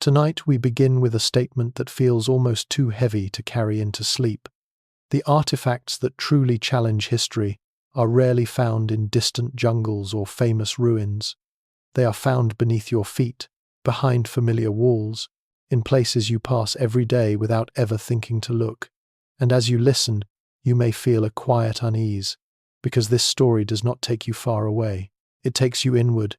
Tonight we begin with a statement that feels almost too heavy to carry into sleep. The artifacts that truly challenge history are rarely found in distant jungles or famous ruins. They are found beneath your feet, behind familiar walls, in places you pass every day without ever thinking to look. And as you listen, you may feel a quiet unease, because this story does not take you far away. It takes you inward,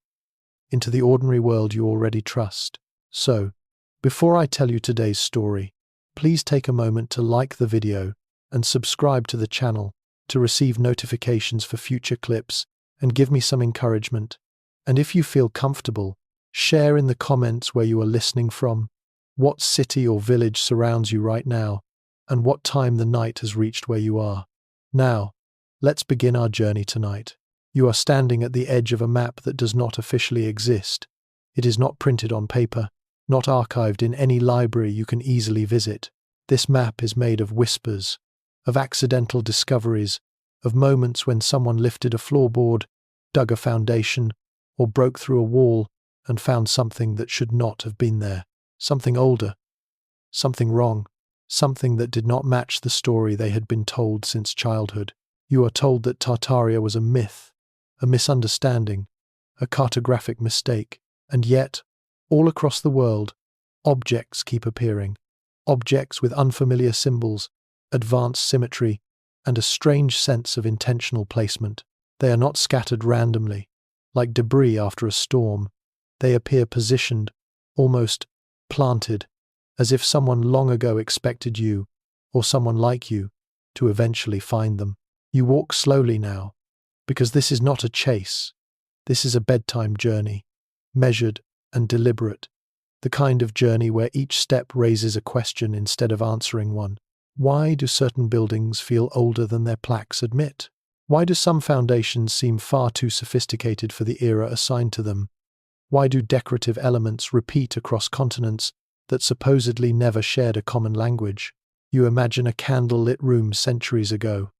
into the ordinary world you already trust. So, before I tell you today's story, please take a moment to like the video and subscribe to the channel to receive notifications for future clips and give me some encouragement. And if you feel comfortable, share in the comments where you are listening from, what city or village surrounds you right now, and what time the night has reached where you are. Now, let's begin our journey tonight. You are standing at the edge of a map that does not officially exist. It is not printed on paper, not archived in any library you can easily visit. This map is made of whispers, of accidental discoveries, of moments when someone lifted a floorboard, dug a foundation, or broke through a wall and found something that should not have been there. Something older, something wrong, something that did not match the story they had been told since childhood. You are told that Tartaria was a myth, a misunderstanding, a cartographic mistake, and yet, all across the world, objects keep appearing. Objects with unfamiliar symbols, advanced symmetry, and a strange sense of intentional placement. They are not scattered randomly, like debris after a storm. They appear positioned, almost planted, as if someone long ago expected you, or someone like you, to eventually find them. You walk slowly now, because this is not a chase. This is a bedtime journey, measured and deliberate, the kind of journey where each step raises a question instead of answering one. Why do certain buildings feel older than their plaques admit? Why do some foundations seem far too sophisticated for the era assigned to them? Why do decorative elements repeat across continents that supposedly never shared a common language? You imagine a candle-lit room centuries ago.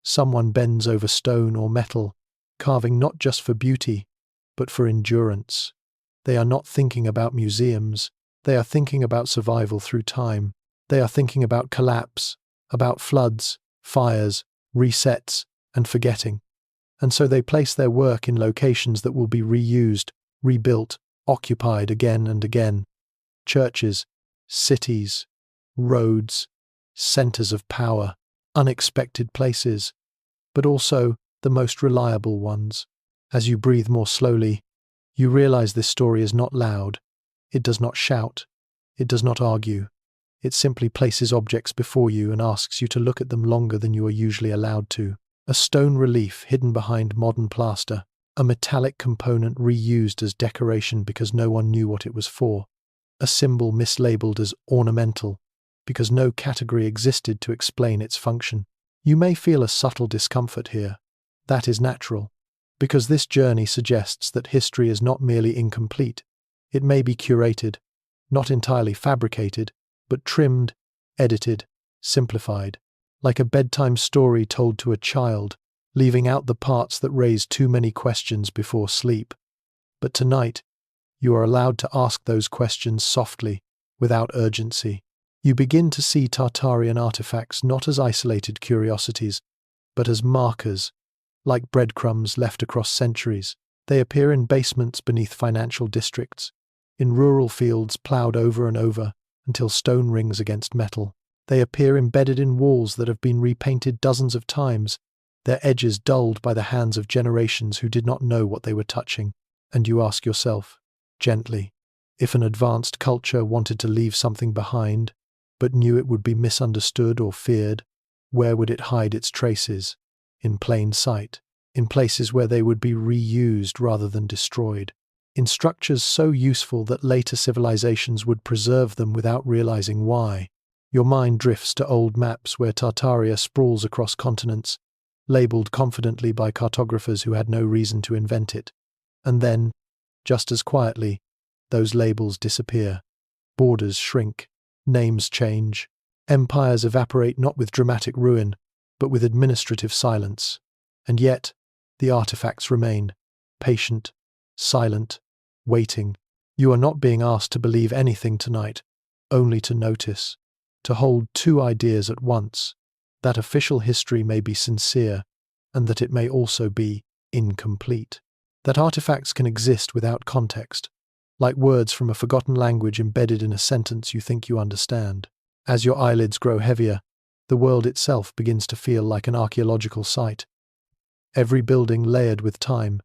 Someone bends over stone or metal, carving not just for beauty, but for endurance. They are not thinking about museums. They are thinking about survival through time. They are thinking about collapse, about floods, fires, resets, and forgetting. And so they place their work in locations that will be reused, rebuilt, occupied again and again. Churches, cities, roads, centers of power, unexpected places, but also the most reliable ones. As you breathe more slowly, you realize this story is not loud. It does not shout. It does not argue. It simply places objects before you and asks you to look at them longer than you are usually allowed to. A stone relief hidden behind modern plaster, a metallic component reused as decoration because no one knew what it was for, a symbol mislabeled as ornamental because no category existed to explain its function. You may feel a subtle discomfort here. That is natural, because this journey suggests that history is not merely incomplete. It may be curated, not entirely fabricated, but trimmed, edited, simplified, like a bedtime story told to a child, leaving out the parts that raise too many questions before sleep. But tonight, you are allowed to ask those questions softly, without urgency. You begin to see Tartarian artifacts not as isolated curiosities, but as markers, like breadcrumbs left across centuries. They appear in basements beneath financial districts, in rural fields ploughed over and over until stone rings against metal. They appear embedded in walls that have been repainted dozens of times, their edges dulled by the hands of generations who did not know what they were touching. And you ask yourself, gently, if an advanced culture wanted to leave something behind, but knew it would be misunderstood or feared, where would it hide its traces? In plain sight, in places where they would be reused rather than destroyed, in structures so useful that later civilizations would preserve them without realizing why. Your mind drifts to old maps where Tartaria sprawls across continents, labeled confidently by cartographers who had no reason to invent it. And then, just as quietly, those labels disappear. Borders shrink, names change, empires evaporate not with dramatic ruin, but with administrative silence. And yet, the artifacts remain, patient, silent, waiting, You are not being asked to believe anything tonight, only to notice, to hold two ideas at once, that official history may be sincere, and that it may also be incomplete. That artifacts can exist without context, like words from a forgotten language embedded in a sentence you think you understand. As your eyelids grow heavier, the world itself begins to feel like an archaeological site. Every building layered with time,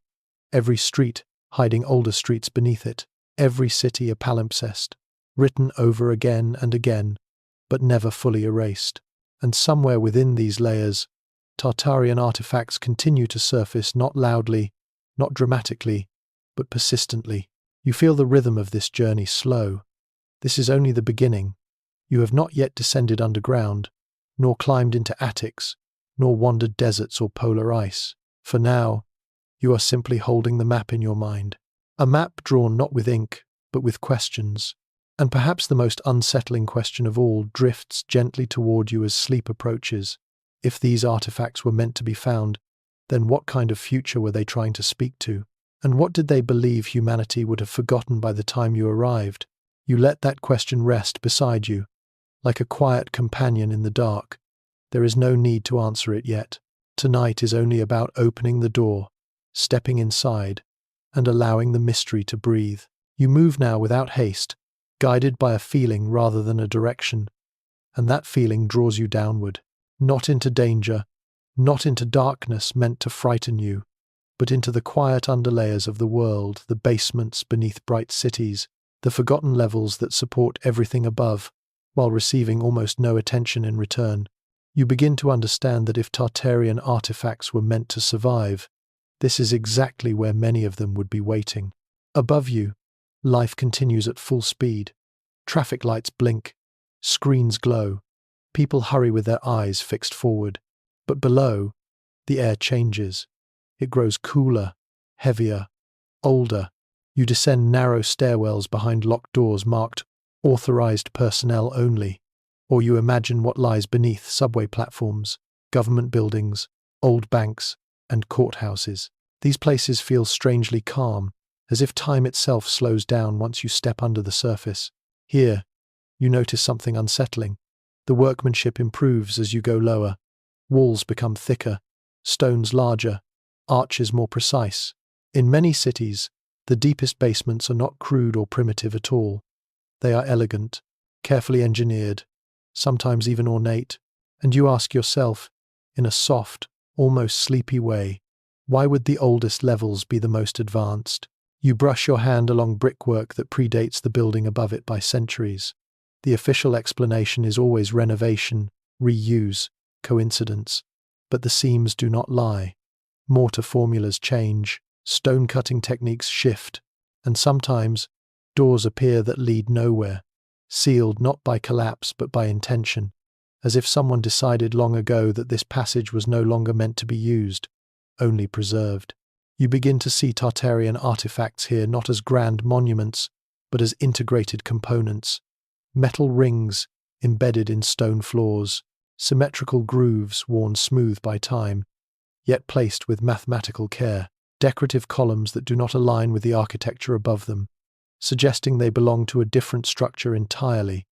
every street hiding older streets beneath it, every city a palimpsest, written over again and again, but never fully erased. And somewhere within these layers, Tartarian artifacts continue to surface, not loudly, not dramatically, but persistently. You feel the rhythm of this journey slow. This is only the beginning. You have not yet descended underground, nor climbed into attics, nor wandered deserts or polar ice. For now, you are simply holding the map in your mind. A map drawn not with ink, but with questions. And perhaps the most unsettling question of all drifts gently toward you as sleep approaches. If these artifacts were meant to be found, then what kind of future were they trying to speak to? And what did they believe humanity would have forgotten by the time you arrived? You let that question rest beside you, like a quiet companion in the dark. There is no need to answer it yet. Tonight is only about opening the door, stepping inside, and allowing the mystery to breathe. You move now without haste, guided by a feeling rather than a direction, and that feeling draws you downward, not into danger, not into darkness meant to frighten you, but into the quiet underlayers of the world, the basements beneath bright cities, the forgotten levels that support everything above, while receiving almost no attention in return. You begin to understand that if Tartarian artifacts were meant to survive, this is exactly where many of them would be waiting. Above you, life continues at full speed. Traffic lights blink, screens glow, people hurry with their eyes fixed forward. But below, the air changes. It grows cooler, heavier, older. You descend narrow stairwells behind locked doors marked "Authorized personnel only," or you imagine what lies beneath subway platforms, government buildings, old banks, and courthouses. These places feel strangely calm, as if time itself slows down once you step under the surface. Here, you notice something unsettling. The workmanship improves as you go lower. Walls become thicker, stones larger, arches more precise. In many cities, the deepest basements are not crude or primitive at all. They are elegant, carefully engineered, sometimes even ornate, and you ask yourself, in a soft, almost sleepy way, why would the oldest levels be the most advanced? You brush your hand along brickwork that predates the building above it by centuries. The official explanation is always renovation, reuse, coincidence. But the seams do not lie. Mortar formulas change, stone-cutting techniques shift, and sometimes doors appear that lead nowhere, sealed not by collapse but by intention, as if someone decided long ago that this passage was no longer meant to be used, only preserved. You begin to see Tartarian artifacts here not as grand monuments, but as integrated components. Metal rings embedded in stone floors, symmetrical grooves worn smooth by time, yet placed with mathematical care, decorative columns that do not align with the architecture above them, suggesting they belong to a different structure entirely,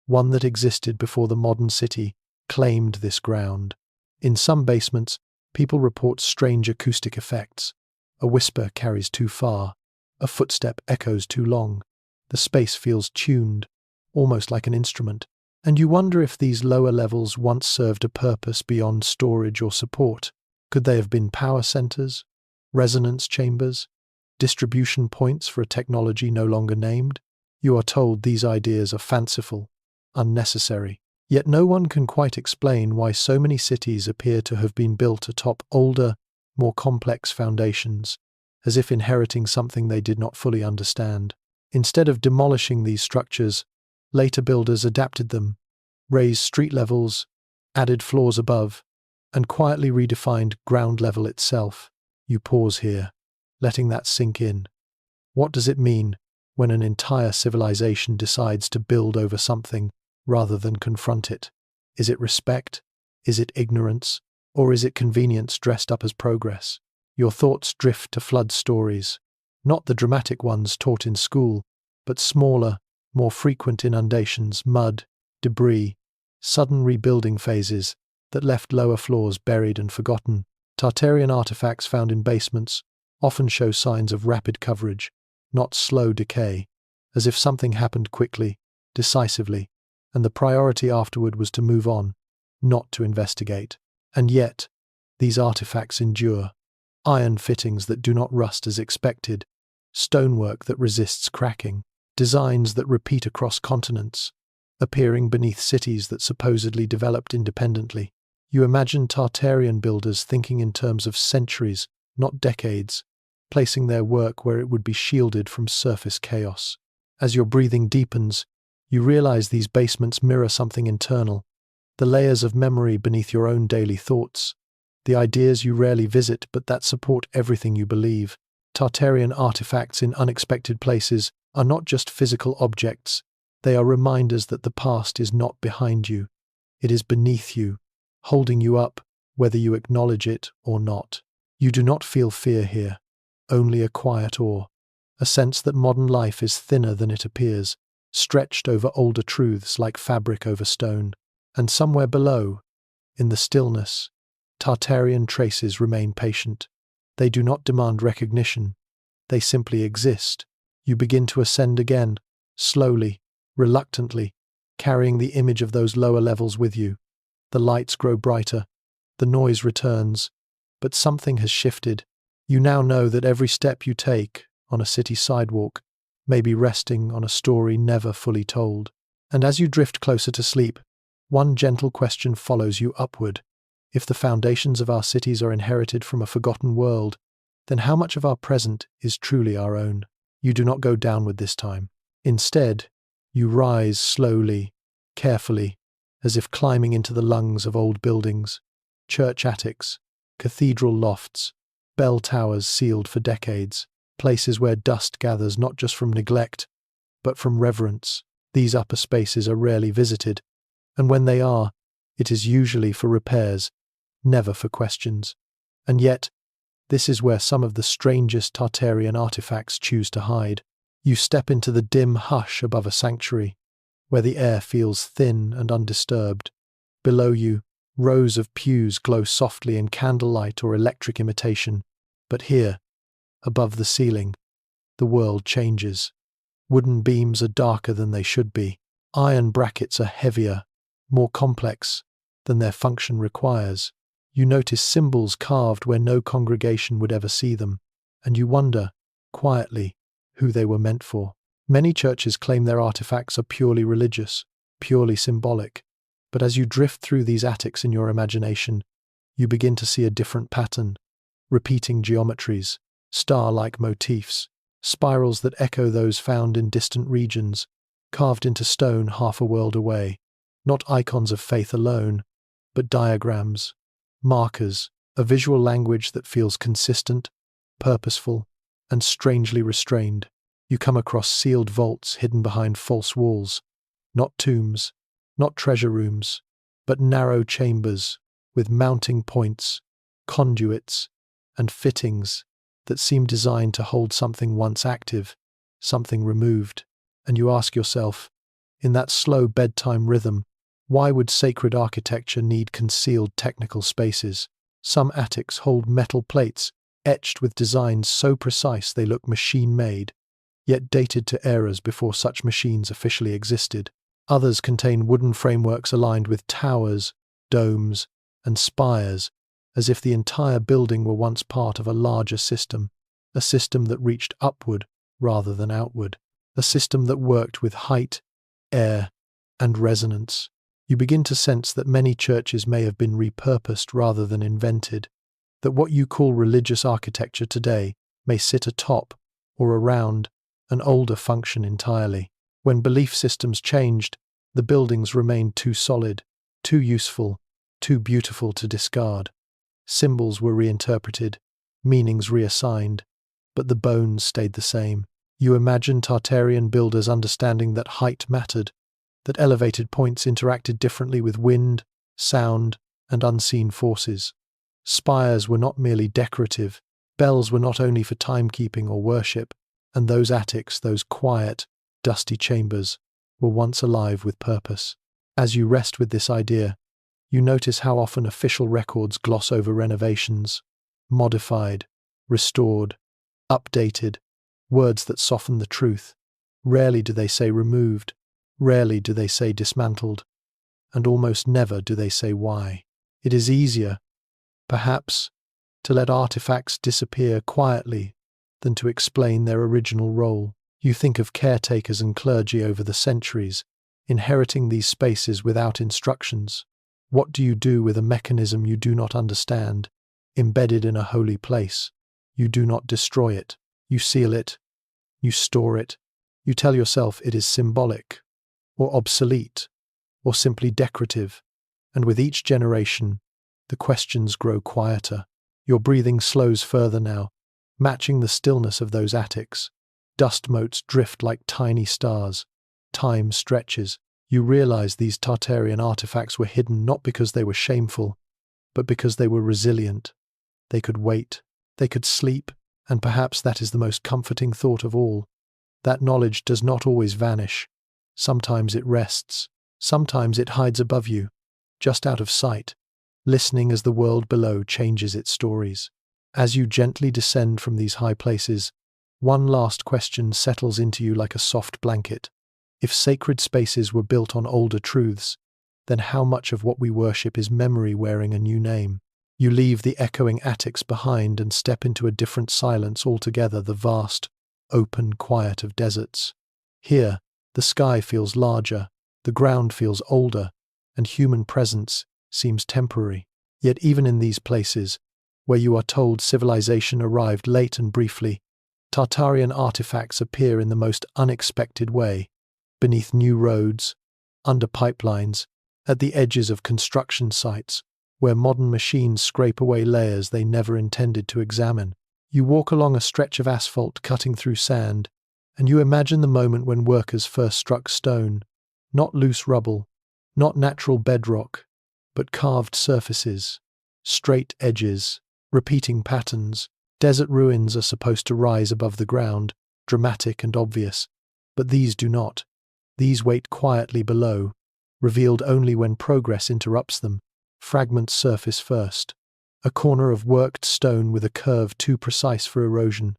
one that existed before the modern city claimed this ground. In some basements, people report strange acoustic effects. A whisper carries too far, a footstep echoes too long. The space feels tuned, almost like an instrument, and you wonder if these lower levels once served a purpose beyond storage or support. Could they have been power centers, resonance chambers, distribution points for a technology no longer named? You are told these ideas are fanciful, unnecessary. Yet no one can quite explain why so many cities appear to have been built atop older, more complex foundations, as if inheriting something they did not fully understand. Instead of demolishing these structures, later builders adapted them, raised street levels, added floors above, and quietly redefined ground level itself. You pause here, letting that sink in. What does it mean when an entire civilization decides to build over something rather than confront it? Is it respect? Is it ignorance? Or is it convenience dressed up as progress? Your thoughts drift to flood stories, not the dramatic ones taught in school, but smaller, more frequent inundations, mud, debris, sudden rebuilding phases that left lower floors buried and forgotten. Tartarian artifacts found in basements often show signs of rapid coverage, not slow decay, as if something happened quickly, decisively, and the priority afterward was to move on, not to investigate. And yet, these artifacts endure. Iron fittings that do not rust as expected, stonework that resists cracking, designs that repeat across continents, appearing beneath cities that supposedly developed independently. You imagine Tartarian builders thinking in terms of centuries, not decades, placing their work where it would be shielded from surface chaos. As your breathing deepens, you realize these basements mirror something internal, the layers of memory beneath your own daily thoughts, the ideas you rarely visit but that support everything you believe. Tartarian artifacts in unexpected places are not just physical objects, they are reminders that the past is not behind you, it is beneath you, holding you up, whether you acknowledge it or not. You do not feel fear here, only a quiet awe, a sense that modern life is thinner than it appears, stretched over older truths like fabric over stone. And somewhere below, in the stillness, Tartarian traces remain patient. They do not demand recognition, they simply exist. You begin to ascend again, slowly, reluctantly, carrying the image of those lower levels with you. The lights grow brighter, the noise returns, but something has shifted. You now know that every step you take on a city sidewalk may be resting on a story never fully told. And as you drift closer to sleep, one gentle question follows you upward. If the foundations of our cities are inherited from a forgotten world, then how much of our present is truly our own? You do not go downward this time. Instead, you rise slowly, carefully, as if climbing into the lungs of old buildings, church attics, cathedral lofts, bell towers sealed for decades, places where dust gathers not just from neglect, but from reverence. These upper spaces are rarely visited, and when they are, it is usually for repairs, never for questions. And yet, this is where some of the strangest Tartarian artifacts choose to hide. You step into the dim hush above a sanctuary, where the air feels thin and undisturbed. Below you, rows of pews glow softly in candlelight or electric imitation. But here, above the ceiling, the world changes. Wooden beams are darker than they should be. Iron brackets are heavier, more complex than their function requires. You notice symbols carved where no congregation would ever see them, and you wonder, quietly, who they were meant for. Many churches claim their artifacts are purely religious, purely symbolic, but as you drift through these attics in your imagination, you begin to see a different pattern, repeating geometries, star-like motifs, spirals that echo those found in distant regions, carved into stone half a world away. Not icons of faith alone, but diagrams, markers, a visual language that feels consistent, purposeful, and strangely restrained. You come across sealed vaults hidden behind false walls, not tombs, not treasure rooms, but narrow chambers with mounting points, conduits, and fittings that seem designed to hold something once active, something removed. And you ask yourself, in that slow bedtime rhythm, why would sacred architecture need concealed technical spaces? Some attics hold metal plates, etched with designs so precise they look machine-made, yet dated to eras before such machines officially existed. Others contain wooden frameworks aligned with towers, domes, and spires, as if the entire building were once part of a larger system, a system that reached upward rather than outward, a system that worked with height, air, and resonance. You begin to sense that many churches may have been repurposed rather than invented, that what you call religious architecture today may sit atop or around an older function entirely. When belief systems changed, the buildings remained too solid, too useful, too beautiful to discard. Symbols were reinterpreted, meanings reassigned, but the bones stayed the same. You imagine Tartarian builders understanding that height mattered, that elevated points interacted differently with wind, sound, and unseen forces. Spires were not merely decorative, bells were not only for timekeeping or worship, and those attics, those quiet, dusty chambers were once alive with purpose. As you rest with this idea, you notice how often official records gloss over renovations, modified, restored, updated, words that soften the truth. Rarely do they say removed, rarely do they say dismantled, and almost never do they say why. It is easier, perhaps, to let artifacts disappear quietly than to explain their original role. You think of caretakers and clergy over the centuries, inheriting these spaces without instructions. What do you do with a mechanism you do not understand, embedded in a holy place? You do not destroy it. You seal it. You store it. You tell yourself it is symbolic, or obsolete, or simply decorative. And with each generation, the questions grow quieter. Your breathing slows further now, matching the stillness of those attics. Dust motes drift like tiny stars. Time stretches. You realize these Tartarian artifacts were hidden not because they were shameful, but because they were resilient. They could wait, they could sleep, and perhaps that is the most comforting thought of all. That knowledge does not always vanish. Sometimes it rests. Sometimes it hides above you, just out of sight, listening as the world below changes its stories. As you gently descend from these high places, one last question settles into you like a soft blanket. If sacred spaces were built on older truths, then how much of what we worship is memory wearing a new name? You leave the echoing attics behind and step into a different silence altogether, the vast, open quiet of deserts. Here, the sky feels larger, the ground feels older, and human presence seems temporary. Yet even in these places, where you are told civilization arrived late and briefly, Tartarian artifacts appear in the most unexpected way, beneath new roads, under pipelines, at the edges of construction sites, where modern machines scrape away layers they never intended to examine. You walk along a stretch of asphalt cutting through sand, and you imagine the moment when workers first struck stone, not loose rubble, not natural bedrock, but carved surfaces, straight edges, repeating patterns. Desert ruins are supposed to rise above the ground, dramatic and obvious, but these do not. These wait quietly below, revealed only when progress interrupts them. Fragments surface first. A corner of worked stone with a curve too precise for erosion.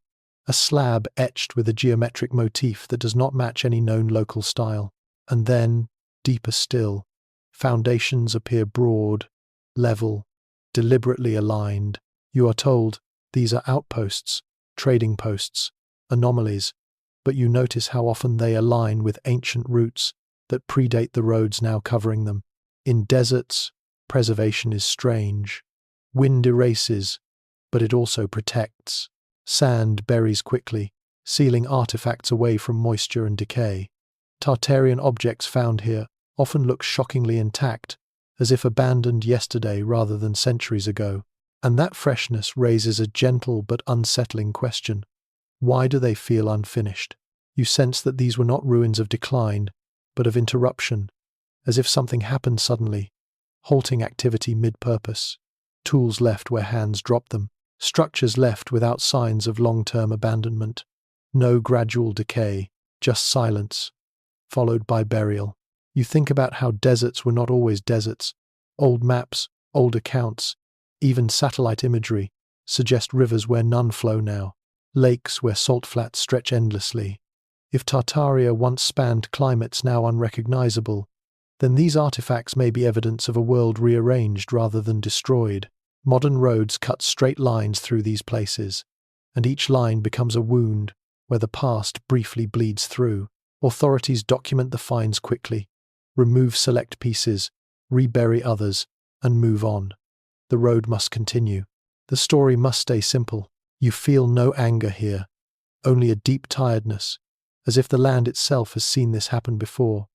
A slab etched with a geometric motif that does not match any known local style. And then, deeper still, foundations appear broad, level, deliberately aligned. You are told these are outposts, trading posts, anomalies, but you notice how often they align with ancient routes that predate the roads now covering them. In deserts, preservation is strange. Wind erases, but it also protects. Sand buries quickly, sealing artifacts away from moisture and decay. Tartarian objects found here often look shockingly intact, as if abandoned yesterday rather than centuries ago. And that freshness raises a gentle but unsettling question. Why do they feel unfinished? You sense that these were not ruins of decline, but of interruption, as if something happened suddenly, halting activity mid-purpose. Tools left where hands dropped them, structures left without signs of long-term abandonment. No gradual decay, just silence, followed by burial. You think about how deserts were not always deserts. Old maps, old accounts, even satellite imagery suggest rivers where none flow now, lakes where salt flats stretch endlessly. If Tartaria once spanned climates now unrecognizable, then these artifacts may be evidence of a world rearranged rather than destroyed. Modern roads cut straight lines through these places, and each line becomes a wound where the past briefly bleeds through. Authorities document the finds quickly, remove select pieces, rebury others, and move on. The road must continue. The story must stay simple. You feel no anger here, only a deep tiredness, as if the land itself has seen this happen before.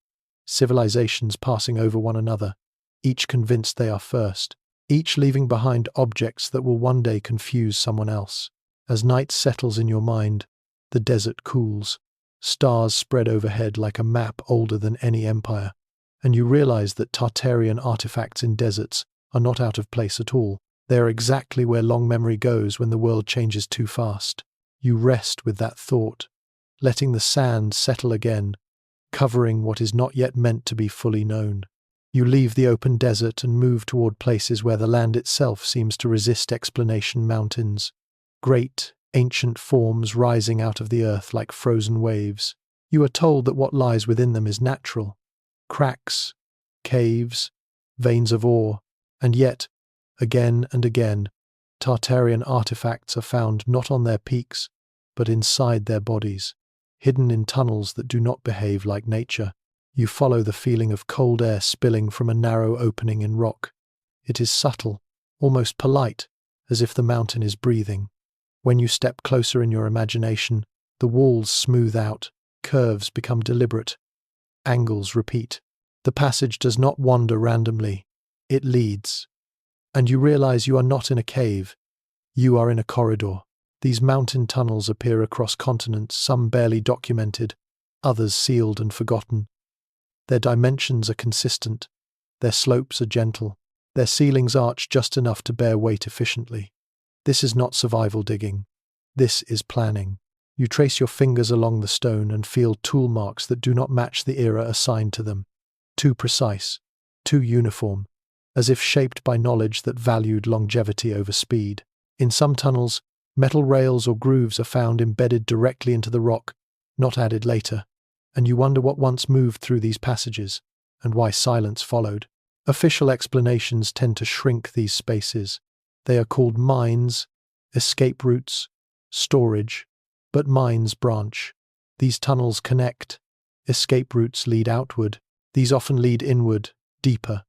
Civilizations passing over one another, each convinced they are first, each leaving behind objects that will one day confuse someone else. As night settles in your mind, the desert cools. Stars spread overhead like a map older than any empire, and you realize that Tartarian artifacts in deserts are not out of place at all. They are exactly where long memory goes when the world changes too fast. You rest with that thought, letting the sand settle again covering what is not yet meant to be fully known. You leave the open desert and move toward places where the land itself seems to resist explanation. Mountains, great, ancient forms rising out of the earth like frozen waves. You are told that what lies within them is natural. Cracks, caves, veins of ore, and yet, again and again, Tartarian artifacts are found not on their peaks, but inside their bodies, hidden in tunnels that do not behave like nature. You follow the feeling of cold air spilling from a narrow opening in rock. It is subtle, almost polite, as if the mountain is breathing. When you step closer in your imagination, the walls smooth out, curves become deliberate, angles repeat. The passage does not wander randomly, it leads. And you realize you are not in a cave, you are in a corridor. These mountain tunnels appear across continents, some barely documented, others sealed and forgotten. Their dimensions are consistent, their slopes are gentle, their ceilings arch just enough to bear weight efficiently. This is not survival digging. This is planning. You trace your fingers along the stone and feel tool marks that do not match the era assigned to them. Too precise, too uniform, as if shaped by knowledge that valued longevity over speed. In some tunnels, metal rails or grooves are found embedded directly into the rock, not added later, and you wonder what once moved through these passages, and why silence followed. Official explanations tend to shrink these spaces. They are called mines, escape routes, storage, but mines branch. These tunnels connect. Escape routes lead outward. These often lead inward, deeper,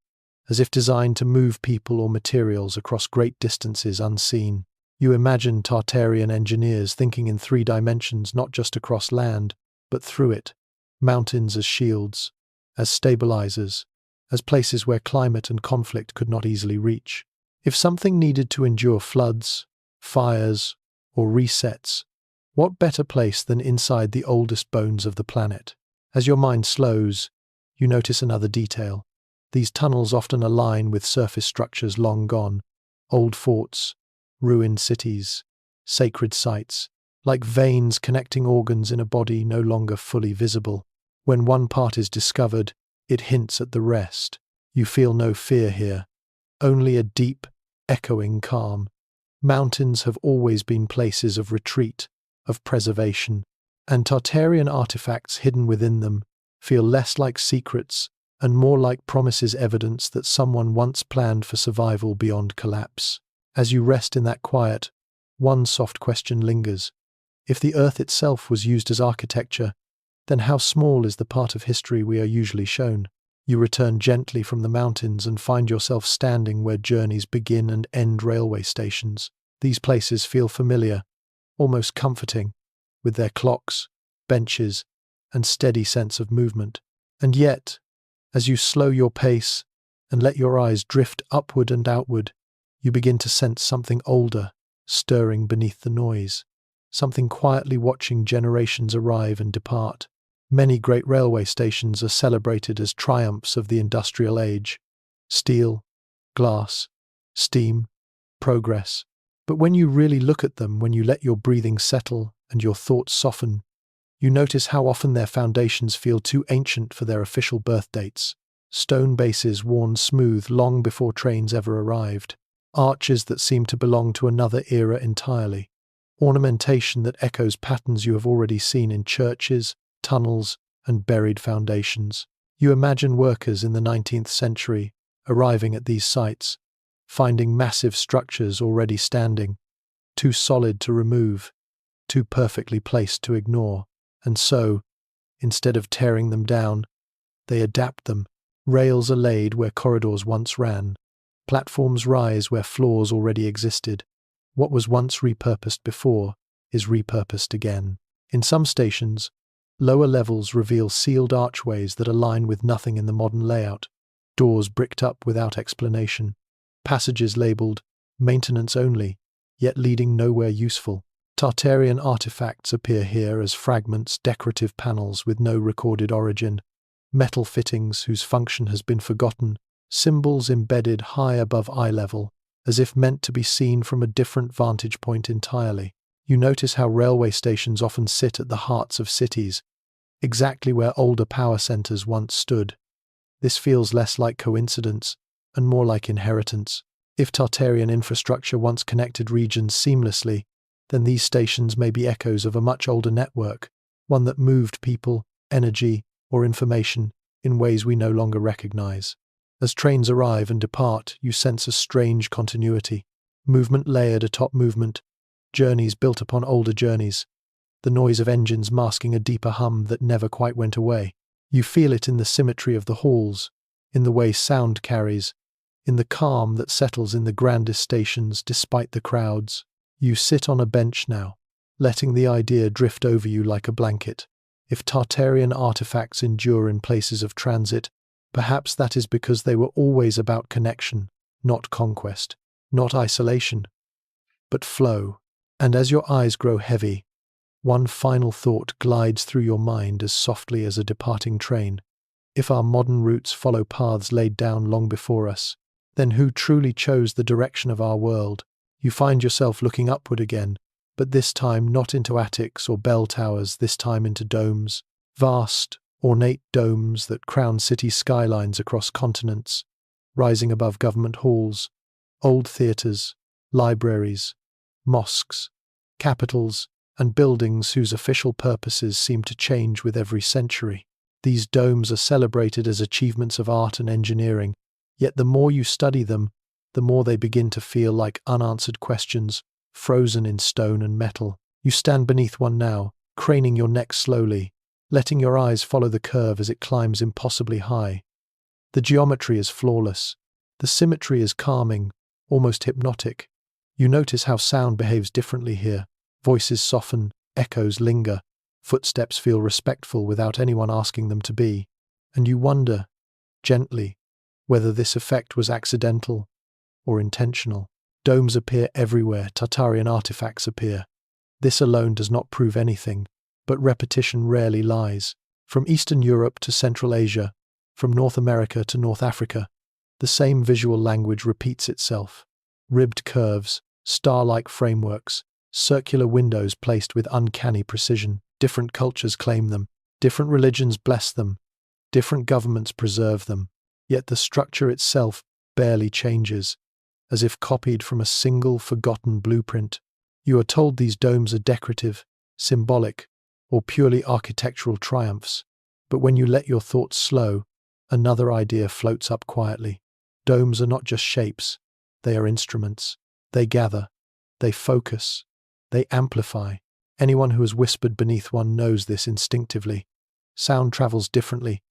as if designed to move people or materials across great distances unseen. You imagine Tartarian engineers thinking in 3 dimensions, not just across land, but through it. Mountains as shields, as stabilizers, as places where climate and conflict could not easily reach. If something needed to endure floods, fires, or resets, what better place than inside the oldest bones of the planet? As your mind slows, you notice another detail. These tunnels often align with surface structures long gone, old forts, ruined cities, sacred sites, like veins connecting organs in a body no longer fully visible. When one part is discovered, it hints at the rest. You feel no fear here, only a deep, echoing calm. Mountains have always been places of retreat, of preservation, and Tartarian artifacts hidden within them feel less like secrets and more like promises, evidence that someone once planned for survival beyond collapse. As you rest in that quiet, one soft question lingers. If the earth itself was used as architecture, then how small is the part of history we are usually shown? You return gently from the mountains and find yourself standing where journeys begin and end, railway stations. These places feel familiar, almost comforting, with their clocks, benches, and steady sense of movement. And yet, as you slow your pace and let your eyes drift upward and outward, you begin to sense something older, stirring beneath the noise, something quietly watching generations arrive and depart. Many great railway stations are celebrated as triumphs of the industrial age. Steel, glass, steam, progress. But when you really look at them, when you let your breathing settle and your thoughts soften, you notice how often their foundations feel too ancient for their official birth dates. Stone bases worn smooth long before trains ever arrived. Arches that seem to belong to another era entirely. Ornamentation that echoes patterns you have already seen in churches, tunnels, and buried foundations. You imagine workers in the 19th century arriving at these sites, finding massive structures already standing, too solid to remove, too perfectly placed to ignore. And so, instead of tearing them down, they adapt them. Rails are laid where corridors once ran. Platforms rise where floors already existed. What was once repurposed before is repurposed again. In some stations, lower levels reveal sealed archways that align with nothing in the modern layout, doors bricked up without explanation, passages labeled maintenance only, yet leading nowhere useful. Tartarian artifacts appear here as fragments, decorative panels with no recorded origin, metal fittings whose function has been forgotten, symbols embedded high above eye level, as if meant to be seen from a different vantage point entirely. You notice how railway stations often sit at the hearts of cities, exactly where older power centers once stood. This feels less like coincidence and more like inheritance. If Tartarian infrastructure once connected regions seamlessly, then these stations may be echoes of a much older network, one that moved people, energy, or information in ways we no longer recognize. As trains arrive and depart, you sense a strange continuity. Movement layered atop movement, journeys built upon older journeys, the noise of engines masking a deeper hum that never quite went away. You feel it in the symmetry of the halls, in the way sound carries, in the calm that settles in the grandest stations despite the crowds. You sit on a bench now, letting the idea drift over you like a blanket. If Tartarian artifacts endure in places of transit, perhaps that is because they were always about connection, not conquest, not isolation, but flow. And as your eyes grow heavy, one final thought glides through your mind as softly as a departing train. If our modern routes follow paths laid down long before us, then who truly chose the direction of our world? You find yourself looking upward again, but this time not into attics or bell towers, this time into domes. Vast, ornate domes that crown city skylines across continents, rising above government halls, old theatres, libraries, mosques, capitals, and buildings whose official purposes seem to change with every century. These domes are celebrated as achievements of art and engineering, yet the more you study them, the more they begin to feel like unanswered questions, frozen in stone and metal. You stand beneath one now, craning your neck slowly, letting your eyes follow the curve as it climbs impossibly high. The geometry is flawless. The symmetry is calming, almost hypnotic. You notice how sound behaves differently here. Voices soften, echoes linger, footsteps feel respectful without anyone asking them to be. And you wonder, gently, whether this effect was accidental or intentional. Domes appear everywhere, Tartarian artifacts appear. This alone does not prove anything, but repetition rarely lies. From Eastern Europe to Central Asia, from North America to North Africa, the same visual language repeats itself. Ribbed curves, star-like frameworks, circular windows placed with uncanny precision. Different cultures claim them, different religions bless them, different governments preserve them, yet the structure itself barely changes, as if copied from a single forgotten blueprint. You are told these domes are decorative, symbolic, or purely architectural triumphs, but when you let your thoughts slow, another idea floats up quietly. Domes are not just shapes, they are instruments. They gather, they focus, they amplify. Anyone who has whispered beneath one knows this instinctively. Sound travels differently.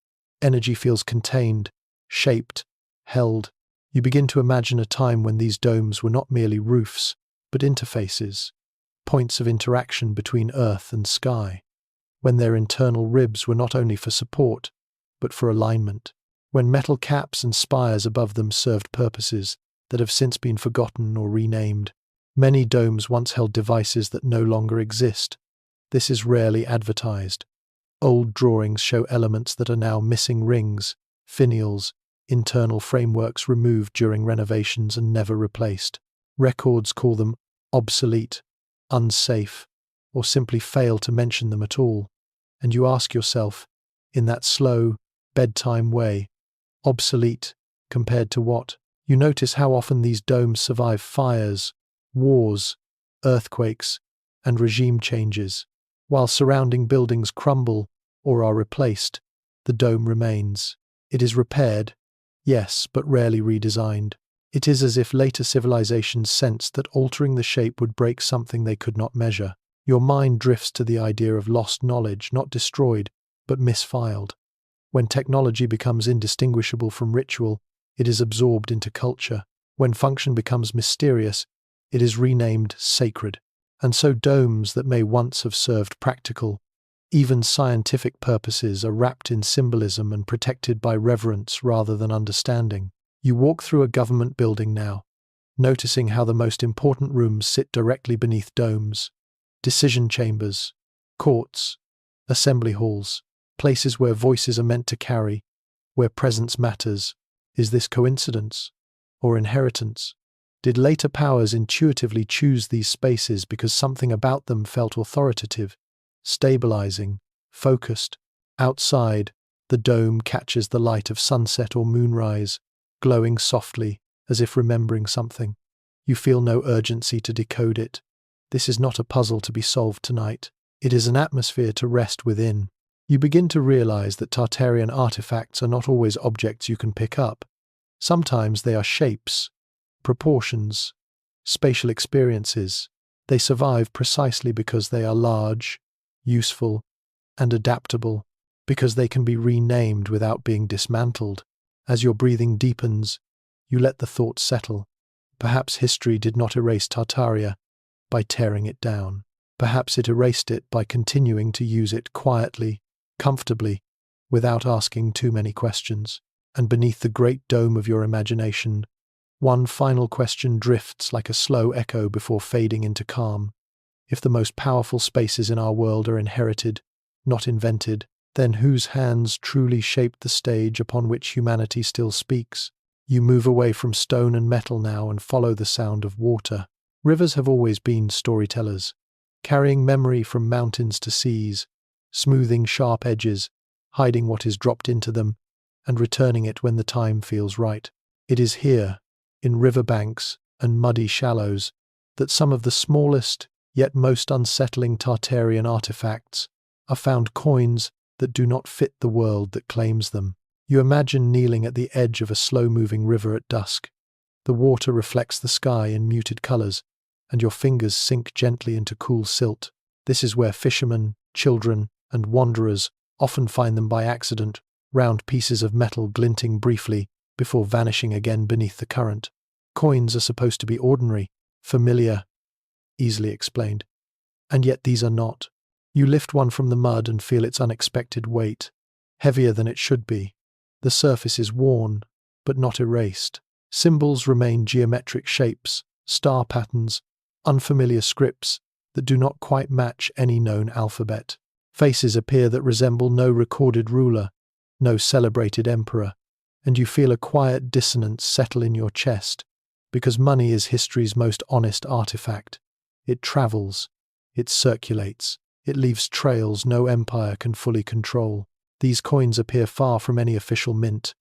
Energy feels contained, shaped, held. You begin to imagine a time when these domes were not merely roofs, but interfaces, points of interaction between earth and sky, when their internal ribs were not only for support, but for alignment, when metal caps and spires above them served purposes that have since been forgotten or renamed. Many domes once held devices that no longer exist. This is rarely advertised. Old drawings show elements that are now missing: rings, finials, internal frameworks removed during renovations and never replaced. Records call them obsolete, unsafe, or simply fail to mention them at all. And you ask yourself, in that slow, bedtime way, obsolete compared to what? You notice how often these domes survive fires, wars, earthquakes, and regime changes. While surrounding buildings crumble or are replaced, the dome remains. It is repaired, yes, but rarely redesigned. It is as if later civilizations sensed that altering the shape would break something they could not measure. Your mind drifts to the idea of lost knowledge, not destroyed, but misfiled. When technology becomes indistinguishable from ritual, it is absorbed into culture. When function becomes mysterious, it is renamed sacred. And so domes that may once have served practical, even scientific purposes are wrapped in symbolism and protected by reverence rather than understanding. You walk through a government building now, noticing how the most important rooms sit directly beneath domes. Decision chambers, courts, assembly halls, places where voices are meant to carry, where presence matters. Is this coincidence or inheritance? Did later powers intuitively choose these spaces because something about them felt authoritative, stabilizing, focused? Outside, the dome catches the light of sunset or moonrise, glowing softly, as if remembering something. You feel no urgency to decode it. This is not a puzzle to be solved tonight. It is an atmosphere to rest within. You begin to realize that Tartarian artifacts are not always objects you can pick up. Sometimes they are shapes, proportions, spatial experiences. They survive precisely because they are large, useful, and adaptable, because they can be renamed without being dismantled. As your breathing deepens, you let the thought settle. Perhaps history did not erase Tartaria by tearing it down. Perhaps it erased it by continuing to use it quietly, comfortably, without asking too many questions. And beneath the great dome of your imagination, one final question drifts like a slow echo before fading into calm. If the most powerful spaces in our world are inherited, not invented, then whose hands truly shaped the stage upon which humanity still speaks? You move away from stone and metal now and follow the sound of water. Rivers have always been storytellers, carrying memory from mountains to seas, smoothing sharp edges, hiding what is dropped into them, and returning it when the time feels right. It is here, in riverbanks and muddy shallows, that some of the smallest, yet most unsettling Tartarian artifacts are found, coins that do not fit the world that claims them. You imagine kneeling at the edge of a slow-moving river at dusk. The water reflects the sky in muted colors, and your fingers sink gently into cool silt. This is where fishermen, children, and wanderers often find them by accident, round pieces of metal glinting briefly before vanishing again beneath the current. Coins are supposed to be ordinary, familiar, easily explained. And yet these are not. You lift one from the mud and feel its unexpected weight, heavier than it should be. The surface is worn, but not erased. Symbols remain geometric shapes, star patterns, unfamiliar scripts that do not quite match any known alphabet. Faces appear that resemble no recorded ruler, no celebrated emperor, and you feel a quiet dissonance settle in your chest, because money is history's most honest artifact. It travels, it circulates, it leaves trails no empire can fully control. These coins appear far from any official mint.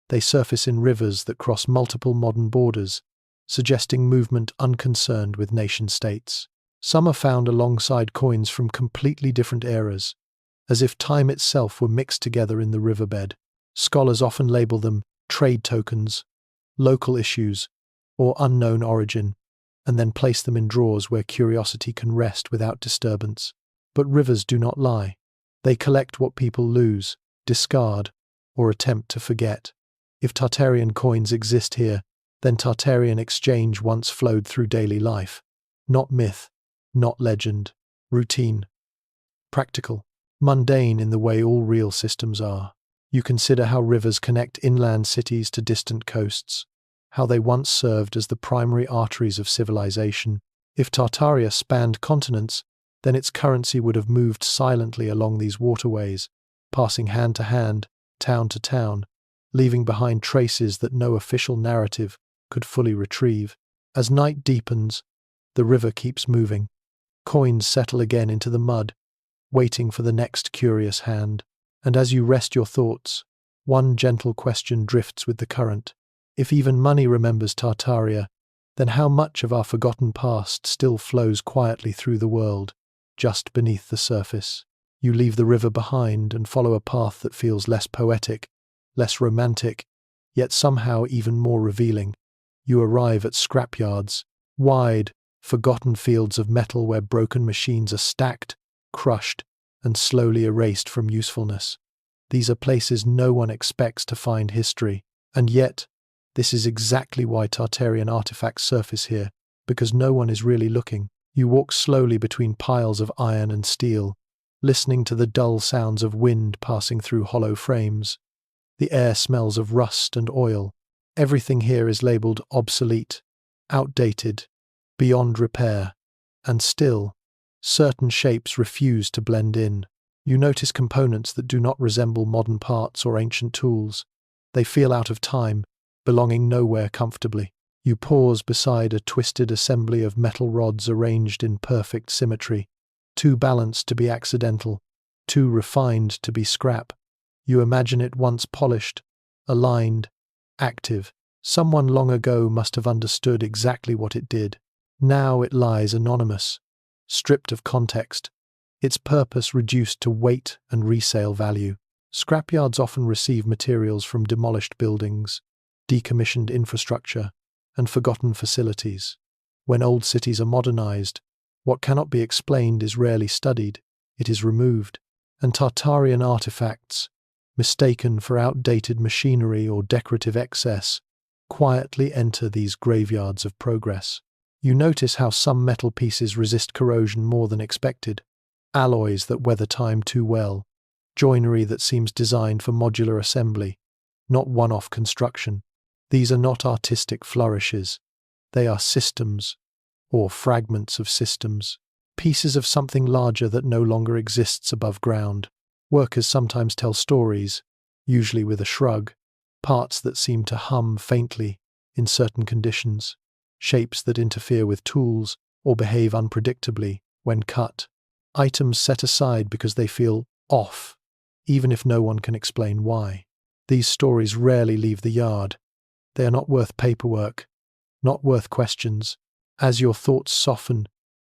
They surface in rivers that cross multiple modern borders, suggesting movement unconcerned with nation-states. Some are found alongside coins from completely different eras, as if time itself were mixed together in the riverbed. Scholars often label them trade tokens, local issues, or unknown origin, and then place them in drawers where curiosity can rest without disturbance. But rivers do not lie. They collect what people lose, discard, or attempt to forget. If Tartarian coins exist here, then Tartarian exchange once flowed through daily life. Not myth, not legend, routine. Practical, mundane in the way all real systems are. You consider how rivers connect inland cities to distant coasts, how they once served as the primary arteries of civilization. If Tartaria spanned continents, then its currency would have moved silently along these waterways, passing hand to hand, town to town, leaving behind traces that no official narrative could fully retrieve. As night deepens, the river keeps moving. Coins settle again into the mud, waiting for the next curious hand. And as you rest your thoughts, one gentle question drifts with the current. If even money remembers Tartaria, then how much of our forgotten past still flows quietly through the world, just beneath the surface? You leave the river behind and follow a path that feels less poetic, less romantic, yet somehow even more revealing. You arrive at scrapyards, wide, forgotten fields of metal where broken machines are stacked, crushed, and slowly erased from usefulness. These are places no one expects to find history, and yet, this is exactly why Tartarian artifacts surface here, because no one is really looking. You walk slowly between piles of iron and steel, listening to the dull sounds of wind passing through hollow frames. The air smells of rust and oil. Everything here is labeled obsolete, outdated, beyond repair, and still, certain shapes refuse to blend in. You notice components that do not resemble modern parts or ancient tools. They feel out of time, belonging nowhere comfortably. You pause beside a twisted assembly of metal rods arranged in perfect symmetry, too balanced to be accidental, too refined to be scrap. You imagine it once polished, aligned, active. Someone long ago must have understood exactly what it did. Now it lies anonymous, stripped of context, its purpose reduced to weight and resale value. Scrapyards often receive materials from demolished buildings, decommissioned infrastructure, and forgotten facilities. When old cities are modernized, what cannot be explained is rarely studied, it is removed, and Tartarian artifacts, mistaken for outdated machinery or decorative excess, quietly enter these graveyards of progress. You notice how some metal pieces resist corrosion more than expected, alloys that weather time too well, joinery that seems designed for modular assembly, not one-off construction. These are not artistic flourishes, they are systems, or fragments of systems, pieces of something larger that no longer exists above ground. Workers sometimes tell stories, usually with a shrug, parts that seem to hum faintly in certain conditions, shapes that interfere with tools or behave unpredictably when cut, items set aside because they feel off, even if no one can explain why. These stories rarely leave the yard. They are not worth paperwork, not worth questions. As your thoughts soften,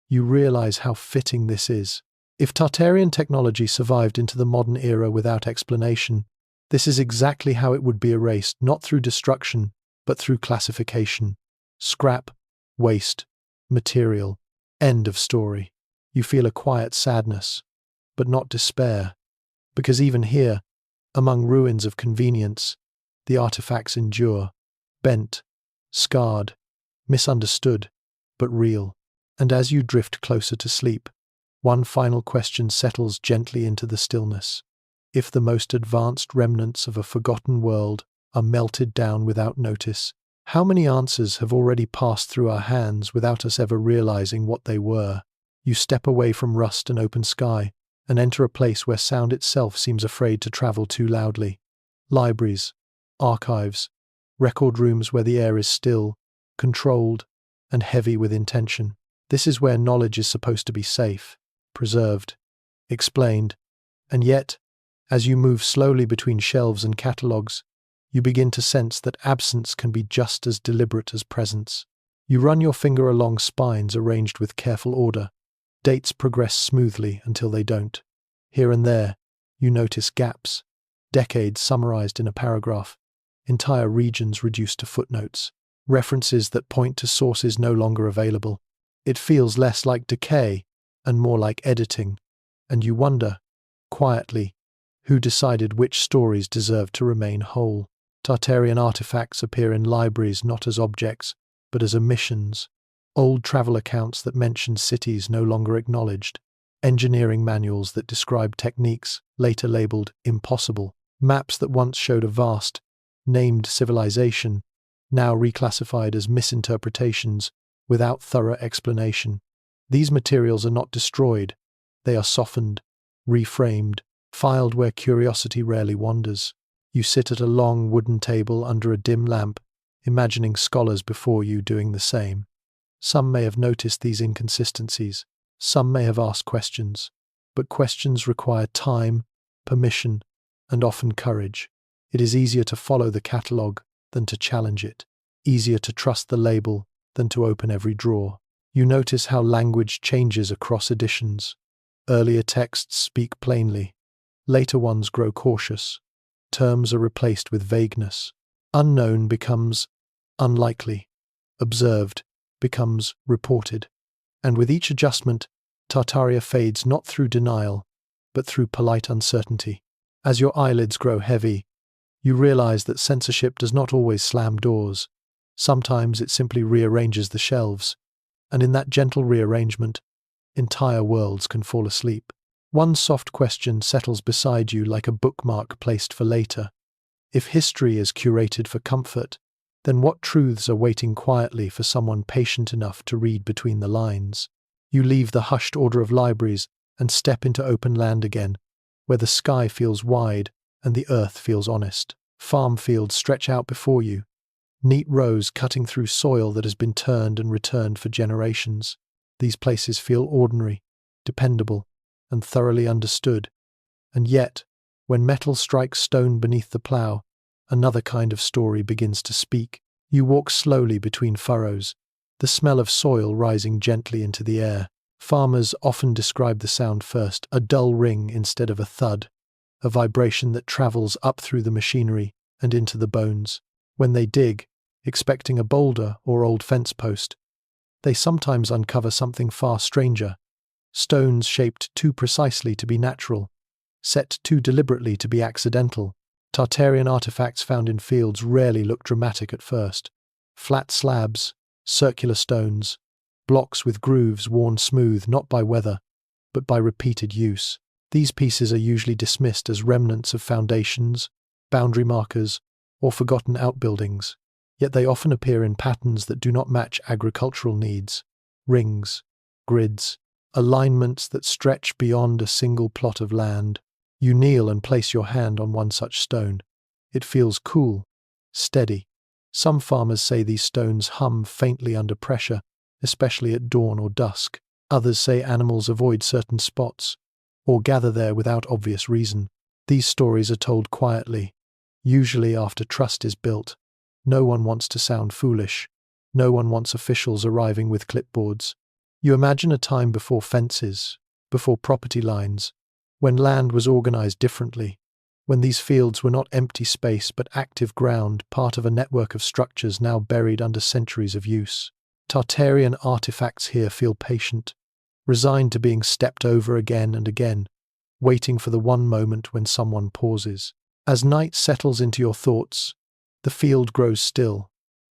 you realize how fitting this is. If Tartarian technology survived into the modern era without explanation, this is exactly how it would be erased, not through destruction, but through classification. Scrap, waste, material, end of story. You feel a quiet sadness, but not despair, because even here, among ruins of convenience, the artifacts endure, bent, scarred, misunderstood, but real. And as you drift closer to sleep, one final question settles gently into the stillness. If the most advanced remnants of a forgotten world are melted down without notice, how many answers have already passed through our hands without us ever realizing what they were? You step away from rust and open sky, and enter a place where sound itself seems afraid to travel too loudly. Libraries, archives, record rooms where the air is still, controlled, and heavy with intention. This is where knowledge is supposed to be safe, preserved, explained, and yet, as you move slowly between shelves and catalogues, you begin to sense that absence can be just as deliberate as presence. You run your finger along spines arranged with careful order. Dates progress smoothly until they don't. Here and there, you notice gaps, decades summarized in a paragraph, entire regions reduced to footnotes, references that point to sources no longer available. It feels less like decay and more like editing, and you wonder, quietly, who decided which stories deserve to remain whole. Tartarian artifacts appear in libraries not as objects, but as omissions. Old travel accounts that mention cities no longer acknowledged, engineering manuals that describe techniques later labeled impossible, maps that once showed a vast, named civilization, now reclassified as misinterpretations without thorough explanation. These materials are not destroyed, they are softened, reframed, filed where curiosity rarely wanders. You sit at a long wooden table under a dim lamp, imagining scholars before you doing the same. Some may have noticed these inconsistencies, some may have asked questions, but questions require time, permission, and often courage. It is easier to follow the catalogue than to challenge it, easier to trust the label than to open every drawer. You notice how language changes across editions. Earlier texts speak plainly, later ones grow cautious. Terms are replaced with vagueness. Unknown becomes unlikely. Observed becomes reported. And with each adjustment, Tartaria fades not through denial, but through polite uncertainty. As your eyelids grow heavy, you realize that censorship does not always slam doors. Sometimes it simply rearranges the shelves, and in that gentle rearrangement, entire worlds can fall asleep. One soft question settles beside you like a bookmark placed for later. If history is curated for comfort, then what truths are waiting quietly for someone patient enough to read between the lines? You leave the hushed order of libraries and step into open land again, where the sky feels wide and the earth feels honest. Farm fields stretch out before you, neat rows cutting through soil that has been turned and returned for generations. These places feel ordinary, dependable, and thoroughly understood. And yet, When metal strikes stone beneath the plough, another kind of story begins to speak. You walk slowly between furrows, the smell of soil rising gently into the air. Farmers often describe the sound first, a dull ring instead of a thud, a vibration that travels up through the machinery and into the bones. When they dig, expecting a boulder or old fence post, they sometimes uncover something far stranger, stones shaped too precisely to be natural, set too deliberately to be accidental. Tartarian artifacts found in fields rarely look dramatic at first. Flat slabs, circular stones, blocks with grooves worn smooth not by weather, but by repeated use. These pieces are usually dismissed as remnants of foundations, boundary markers, or forgotten outbuildings, yet they often appear in patterns that do not match agricultural needs. Rings, grids, alignments that stretch beyond a single plot of land. You kneel and place your hand on one such stone. It feels cool, steady. Some farmers say these stones hum faintly under pressure, especially at dawn or dusk. Others say animals avoid certain spots, or gather there without obvious reason. These stories are told quietly, usually after trust is built. No one wants to sound foolish. No one wants officials arriving with clipboards. You imagine a time before fences, before property lines, when land was organized differently, when these fields were not empty space but active ground, part of a network of structures now buried under centuries of use. Tartarian artifacts here feel patient, resigned to being stepped over again and again, waiting for the one moment when someone pauses. As night settles into your thoughts, the field grows still,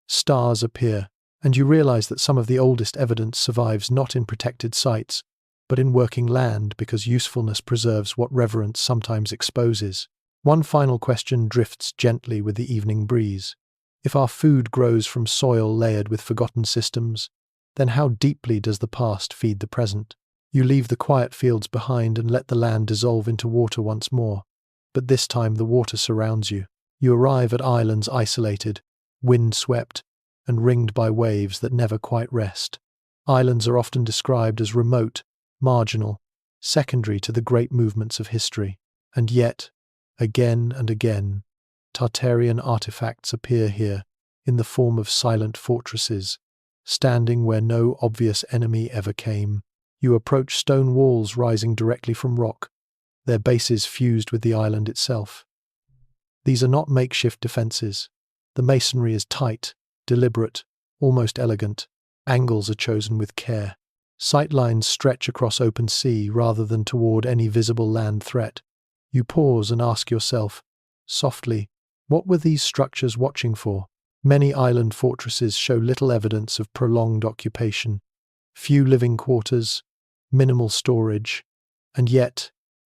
stars appear, and you realize that some of the oldest evidence survives not in protected sites, but in working land, because usefulness preserves what reverence sometimes exposes. One final question drifts gently with the evening breeze. If our food grows from soil layered with forgotten systems, then how deeply does the past feed the present? You leave the quiet fields behind and let the land dissolve into water once more, but this time the water surrounds you. You arrive at islands isolated, wind-swept, and ringed by waves that never quite rest. Islands are often described as remote, marginal, secondary to the great movements of history. And yet, again and again, Tartarian artifacts appear here in the form of silent fortresses, standing where no obvious enemy ever came. You approach stone walls rising directly from rock, their bases fused with the island itself. These are not makeshift defenses. The masonry is tight, deliberate, almost elegant. Angles are chosen with care. Sightlines stretch across open sea rather than toward any visible land threat. You pause and ask yourself, softly, what were these structures watching for? Many island fortresses show little evidence of prolonged occupation. Few living quarters, minimal storage, and yet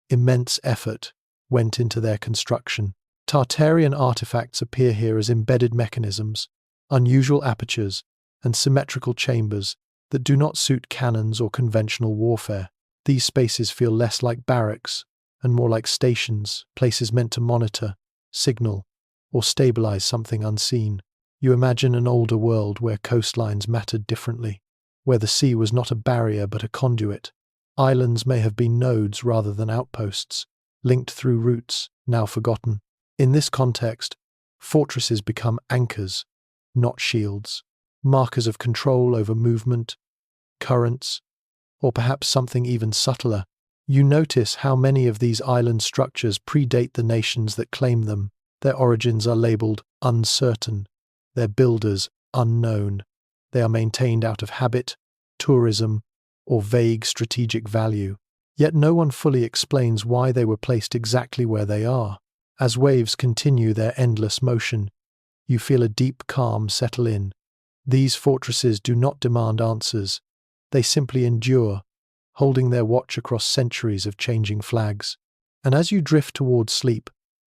immense effort went into their construction. Tartarian artifacts appear here as embedded mechanisms, unusual apertures, and symmetrical chambers that do not suit cannons or conventional warfare. These spaces feel less like barracks and more like stations, places meant to monitor, signal, or stabilize something unseen. You imagine an older world where coastlines mattered differently, where the sea was not a barrier but a conduit. Islands may have been nodes rather than outposts, linked through routes now forgotten. In this context, fortresses become anchors, not shields, markers of control over movement, currents, or perhaps something even subtler. You notice how many of these island structures predate the nations that claim them. Their origins are labeled uncertain, their builders unknown. They are maintained out of habit, tourism, or vague strategic value. Yet no one fully explains why they were placed exactly where they are. As waves continue their endless motion, you feel a deep calm settle in. These fortresses do not demand answers. They simply endure, holding their watch across centuries of changing flags. And as you drift toward sleep,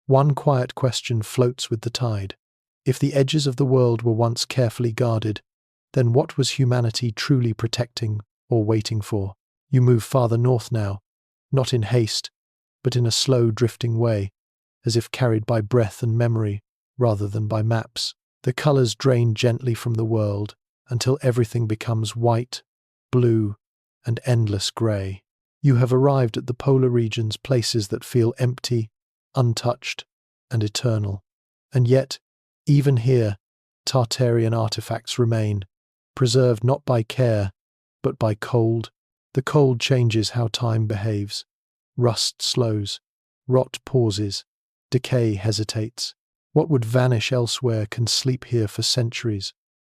one quiet question floats with the tide. If the edges of the world were once carefully guarded, then what was humanity truly protecting or waiting for? You move farther north now, not in haste, but in a slow drifting way, as if carried by breath and memory rather than by maps. The colors drain gently from the world until everything becomes white, blue, and endless gray. You have arrived at the polar regions, places that feel empty, untouched, and eternal. And yet, even here, Tartarian artifacts remain, preserved not by care, but by cold. The cold changes how time behaves. Rust slows, rot pauses, decay hesitates. What would vanish elsewhere can sleep here for centuries.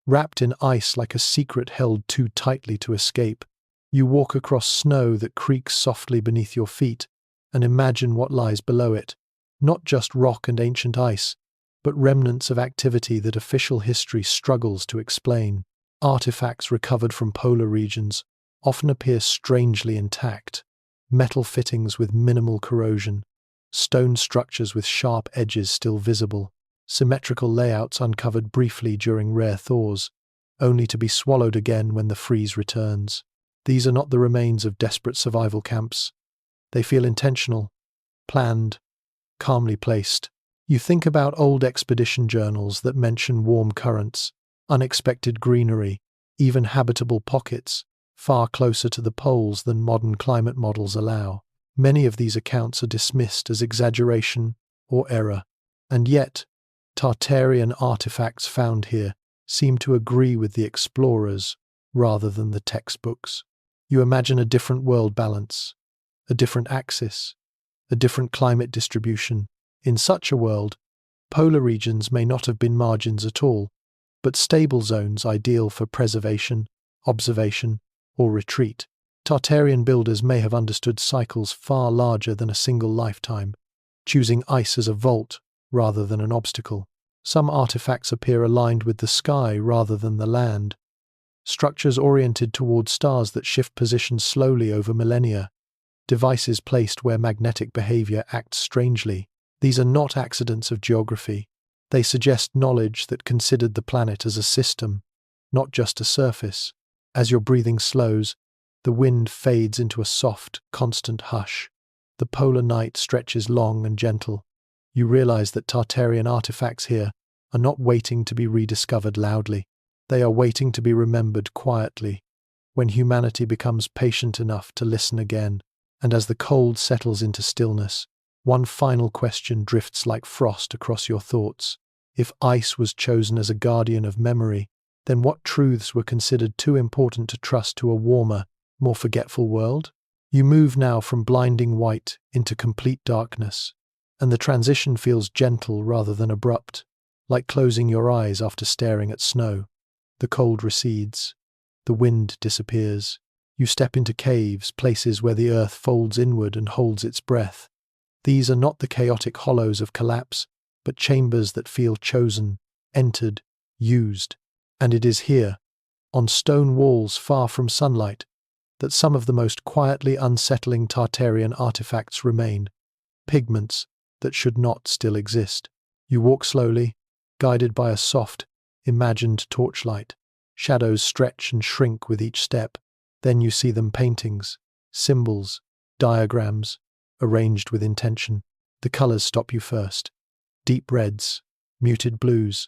Wrapped in ice like a secret held too tightly to escape, you walk across snow that creaks softly beneath your feet and imagine what lies below it. Not just rock and ancient ice, but remnants of activity that official history struggles to explain. Artifacts recovered from polar regions often appear strangely intact. Metal fittings with minimal corrosion, stone structures with sharp edges still visible, symmetrical layouts uncovered briefly during rare thaws, only to be swallowed again when the freeze returns. These are not the remains of desperate survival camps. They feel intentional, planned, calmly placed. You think about old expedition journals that mention warm currents, unexpected greenery, even habitable pockets, far closer to the poles than modern climate models allow. Many of these accounts are dismissed as exaggeration or error, and yet, Tartarian artifacts found here seem to agree with the explorers rather than the textbooks. You imagine a different world balance, a different axis, a different climate distribution. In such a world, polar regions may not have been margins at all, but stable zones ideal for preservation, observation, or retreat. Tartarian builders may have understood cycles far larger than a single lifetime, choosing ice as a vault rather than an obstacle. Some artifacts appear aligned with the sky rather than the land, structures oriented toward stars that shift position slowly over millennia, devices placed where magnetic behavior acts strangely. These are not accidents of geography. They suggest knowledge that considered the planet as a system, not just a surface. As your breathing slows, the wind fades into a soft, constant hush. The polar night stretches long and gentle. You realize that Tartarian artifacts here are not waiting to be rediscovered loudly. They are waiting to be remembered quietly, when humanity becomes patient enough to listen again. And as the cold settles into stillness, one final question drifts like frost across your thoughts. If ice was chosen as a guardian of memory, then what truths were considered too important to trust to a warmer, more forgetful world? You move now from blinding white into complete darkness, and the transition feels gentle rather than abrupt, like closing your eyes after staring at snow. The cold recedes. The wind disappears. You step into caves, places where the earth folds inward and holds its breath. These are not the chaotic hollows of collapse, but chambers that feel chosen, entered, used. And it is here, on stone walls far from sunlight, that some of the most quietly unsettling Tartarian artifacts remain, pigments that should not still exist. You walk slowly, guided by a soft, imagined torchlight. Shadows stretch and shrink with each step. Then you see them paintings, symbols, diagrams, arranged with intention. The colors stop you first. Deep reds, muted blues,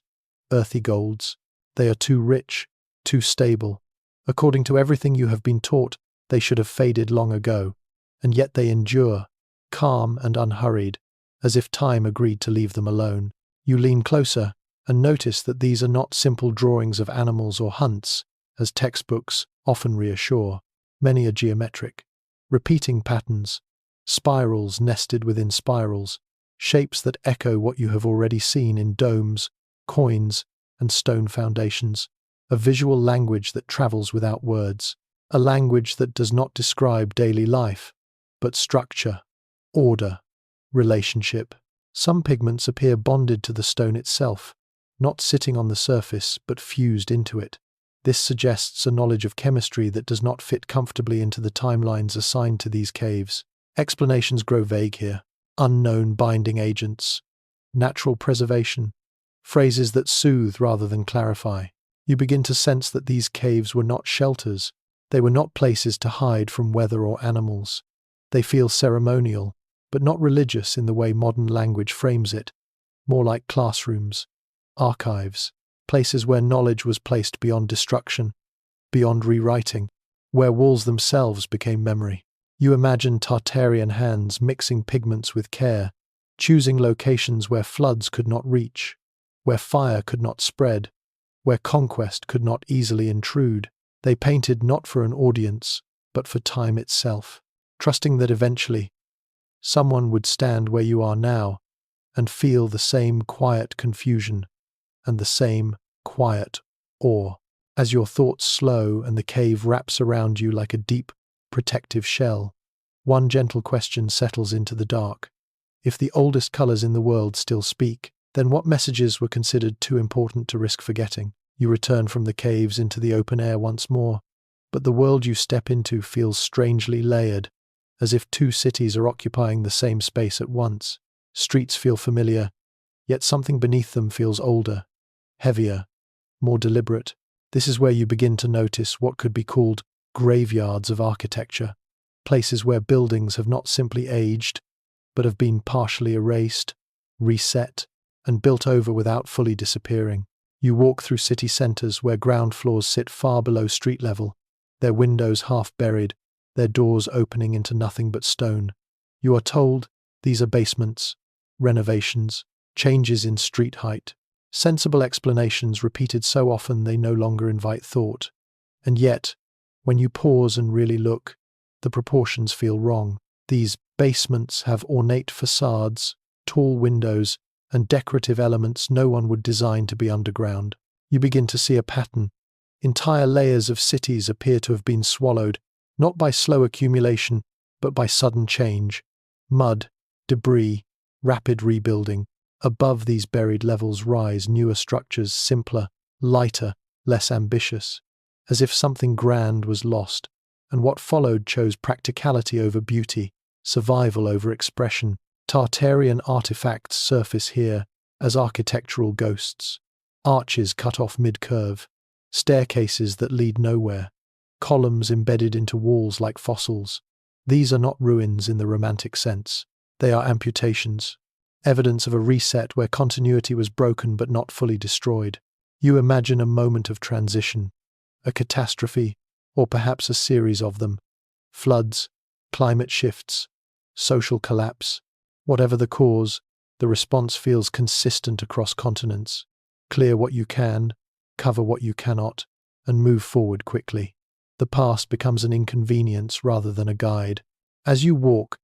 earthy golds. They are too rich, too stable. According to everything you have been taught, they should have faded long ago, and yet they endure, calm and unhurried, as if time agreed to leave them alone. You lean closer and notice that these are not simple drawings of animals or hunts, as textbooks often reassure. Many are geometric, repeating patterns, spirals nested within spirals, shapes that echo what you have already seen in domes, coins, and stone foundations. A visual language that travels without words, a language that does not describe daily life, but structure, order, relationship. Some pigments appear bonded to the stone itself, not sitting on the surface, but fused into it. This suggests a knowledge of chemistry that does not fit comfortably into the timelines assigned to these caves. Explanations grow vague here. Unknown binding agents, natural preservation, phrases that soothe rather than clarify. You begin to sense that these caves were not shelters. They were not places to hide from weather or animals. They feel ceremonial, but not religious in the way modern language frames it, more like classrooms, archives, places where knowledge was placed beyond destruction, beyond rewriting, where walls themselves became memory. You imagine Tartarian hands mixing pigments with care, choosing locations where floods could not reach, where fire could not spread, where conquest could not easily intrude. They painted not for an audience, but for time itself, trusting that eventually someone would stand where you are now and feel the same quiet confusion and the same quiet awe. As your thoughts slow and the cave wraps around you like a deep, protective shell, one gentle question settles into the dark. If the oldest colors in the world still speak, then what messages were considered too important to risk forgetting? You return from the caves into the open air once more, but the world you step into feels strangely layered, as if two cities are occupying the same space at once. Streets feel familiar, yet something beneath them feels older, heavier, more deliberate. This is where you begin to notice what could be called graveyards of architecture, places where buildings have not simply aged, but have been partially erased, reset, and built over without fully disappearing. You walk through city centers where ground floors sit far below street level, their windows half buried, their doors opening into nothing but stone. You are told these are basements, renovations, changes in street height, sensible explanations repeated so often they no longer invite thought. And yet, when you pause and really look, the proportions feel wrong. These basements have ornate facades, tall windows, and decorative elements no one would design to be underground. You begin to see a pattern. Entire layers of cities appear to have been swallowed, not by slow accumulation, but by sudden change. Mud, debris, rapid rebuilding. Above these buried levels rise newer structures, simpler, lighter, less ambitious, as if something grand was lost, and what followed chose practicality over beauty, survival over expression. Tartarian artifacts surface here as architectural ghosts. Arches cut off mid-curve, staircases that lead nowhere, columns embedded into walls like fossils. These are not ruins in the romantic sense. They are amputations, evidence of a reset where continuity was broken but not fully destroyed. You imagine a moment of transition, a catastrophe, or perhaps a series of them. Floods, climate shifts, social collapse. Whatever the cause, the response feels consistent across continents. Clear what you can, cover what you cannot, and move forward quickly. The past becomes an inconvenience rather than a guide. As you walk,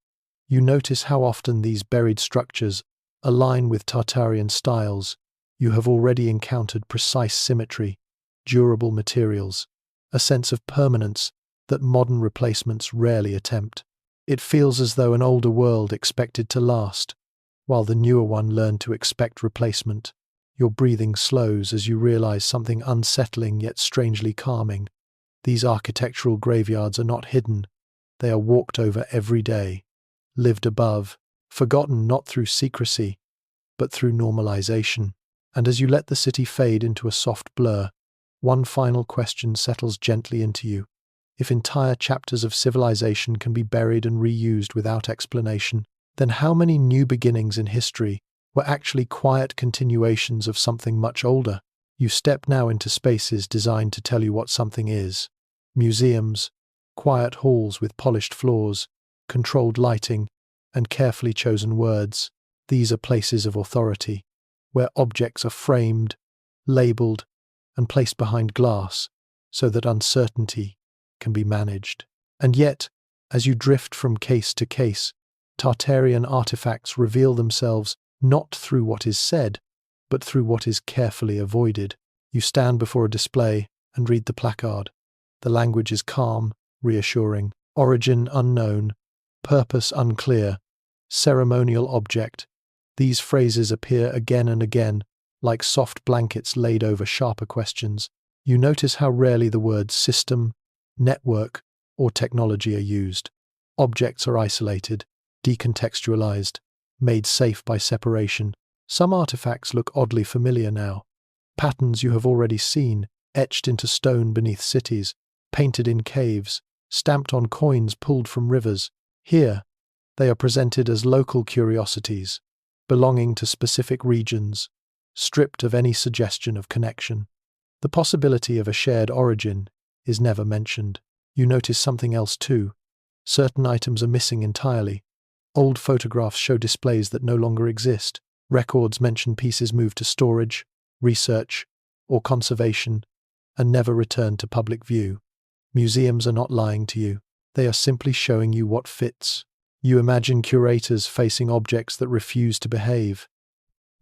you notice how often these buried structures align with Tartarian styles. You have already encountered precise symmetry, durable materials, a sense of permanence that modern replacements rarely attempt. It feels as though an older world expected to last, while the newer one learned to expect replacement. Your breathing slows as you realize something unsettling yet strangely calming. These architectural graveyards are not hidden. They are walked over every day, lived above, forgotten not through secrecy, but through normalization. And as you let the city fade into a soft blur, one final question settles gently into you. If entire chapters of civilization can be buried and reused without explanation, then how many new beginnings in history were actually quiet continuations of something much older? You step now into spaces designed to tell you what something is. Museums, quiet halls with polished floors, controlled lighting, and carefully chosen words. These are places of authority, where objects are framed, labeled, and placed behind glass so that uncertainty can be managed. And yet, as you drift from case to case, Tartarian artifacts reveal themselves not through what is said, but through what is carefully avoided. You stand before a display and read the placard. The language is calm, reassuring. Origin unknown, purpose unclear, ceremonial object. These phrases appear again and again, like soft blankets laid over sharper questions. You notice how rarely the words system, network, or technology are used. Objects are isolated, decontextualized, made safe by separation. Some artifacts look oddly familiar now. Patterns you have already seen, etched into stone beneath cities, painted in caves, stamped on coins pulled from rivers. Here, they are presented as local curiosities, belonging to specific regions, stripped of any suggestion of connection. The possibility of a shared origin is never mentioned. You notice something else too. Certain items are missing entirely. Old photographs show displays that no longer exist. Records mention pieces moved to storage, research, or conservation, and never returned to public view. Museums are not lying to you. They are simply showing you what fits. You imagine curators facing objects that refuse to behave,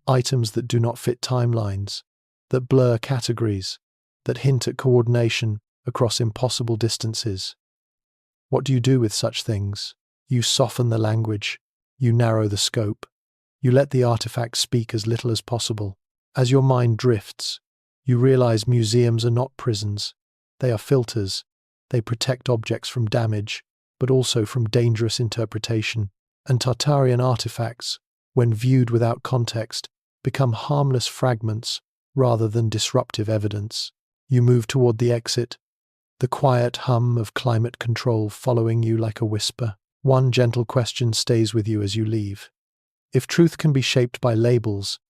items that do not fit timelines, that blur categories, that hint at coordination across impossible distances. What do you do with such things? You soften the language. You narrow the scope. You let the artifact speak as little as possible. As your mind drifts, you realize museums are not prisons. They are filters. They protect objects from damage, but also from dangerous interpretation. And Tartarian artifacts, when viewed without context, become harmless fragments rather than disruptive evidence. You move toward the exit, the quiet hum of climate control following you like a whisper. One gentle question stays with you as you leave. If truth can be shaped by labels,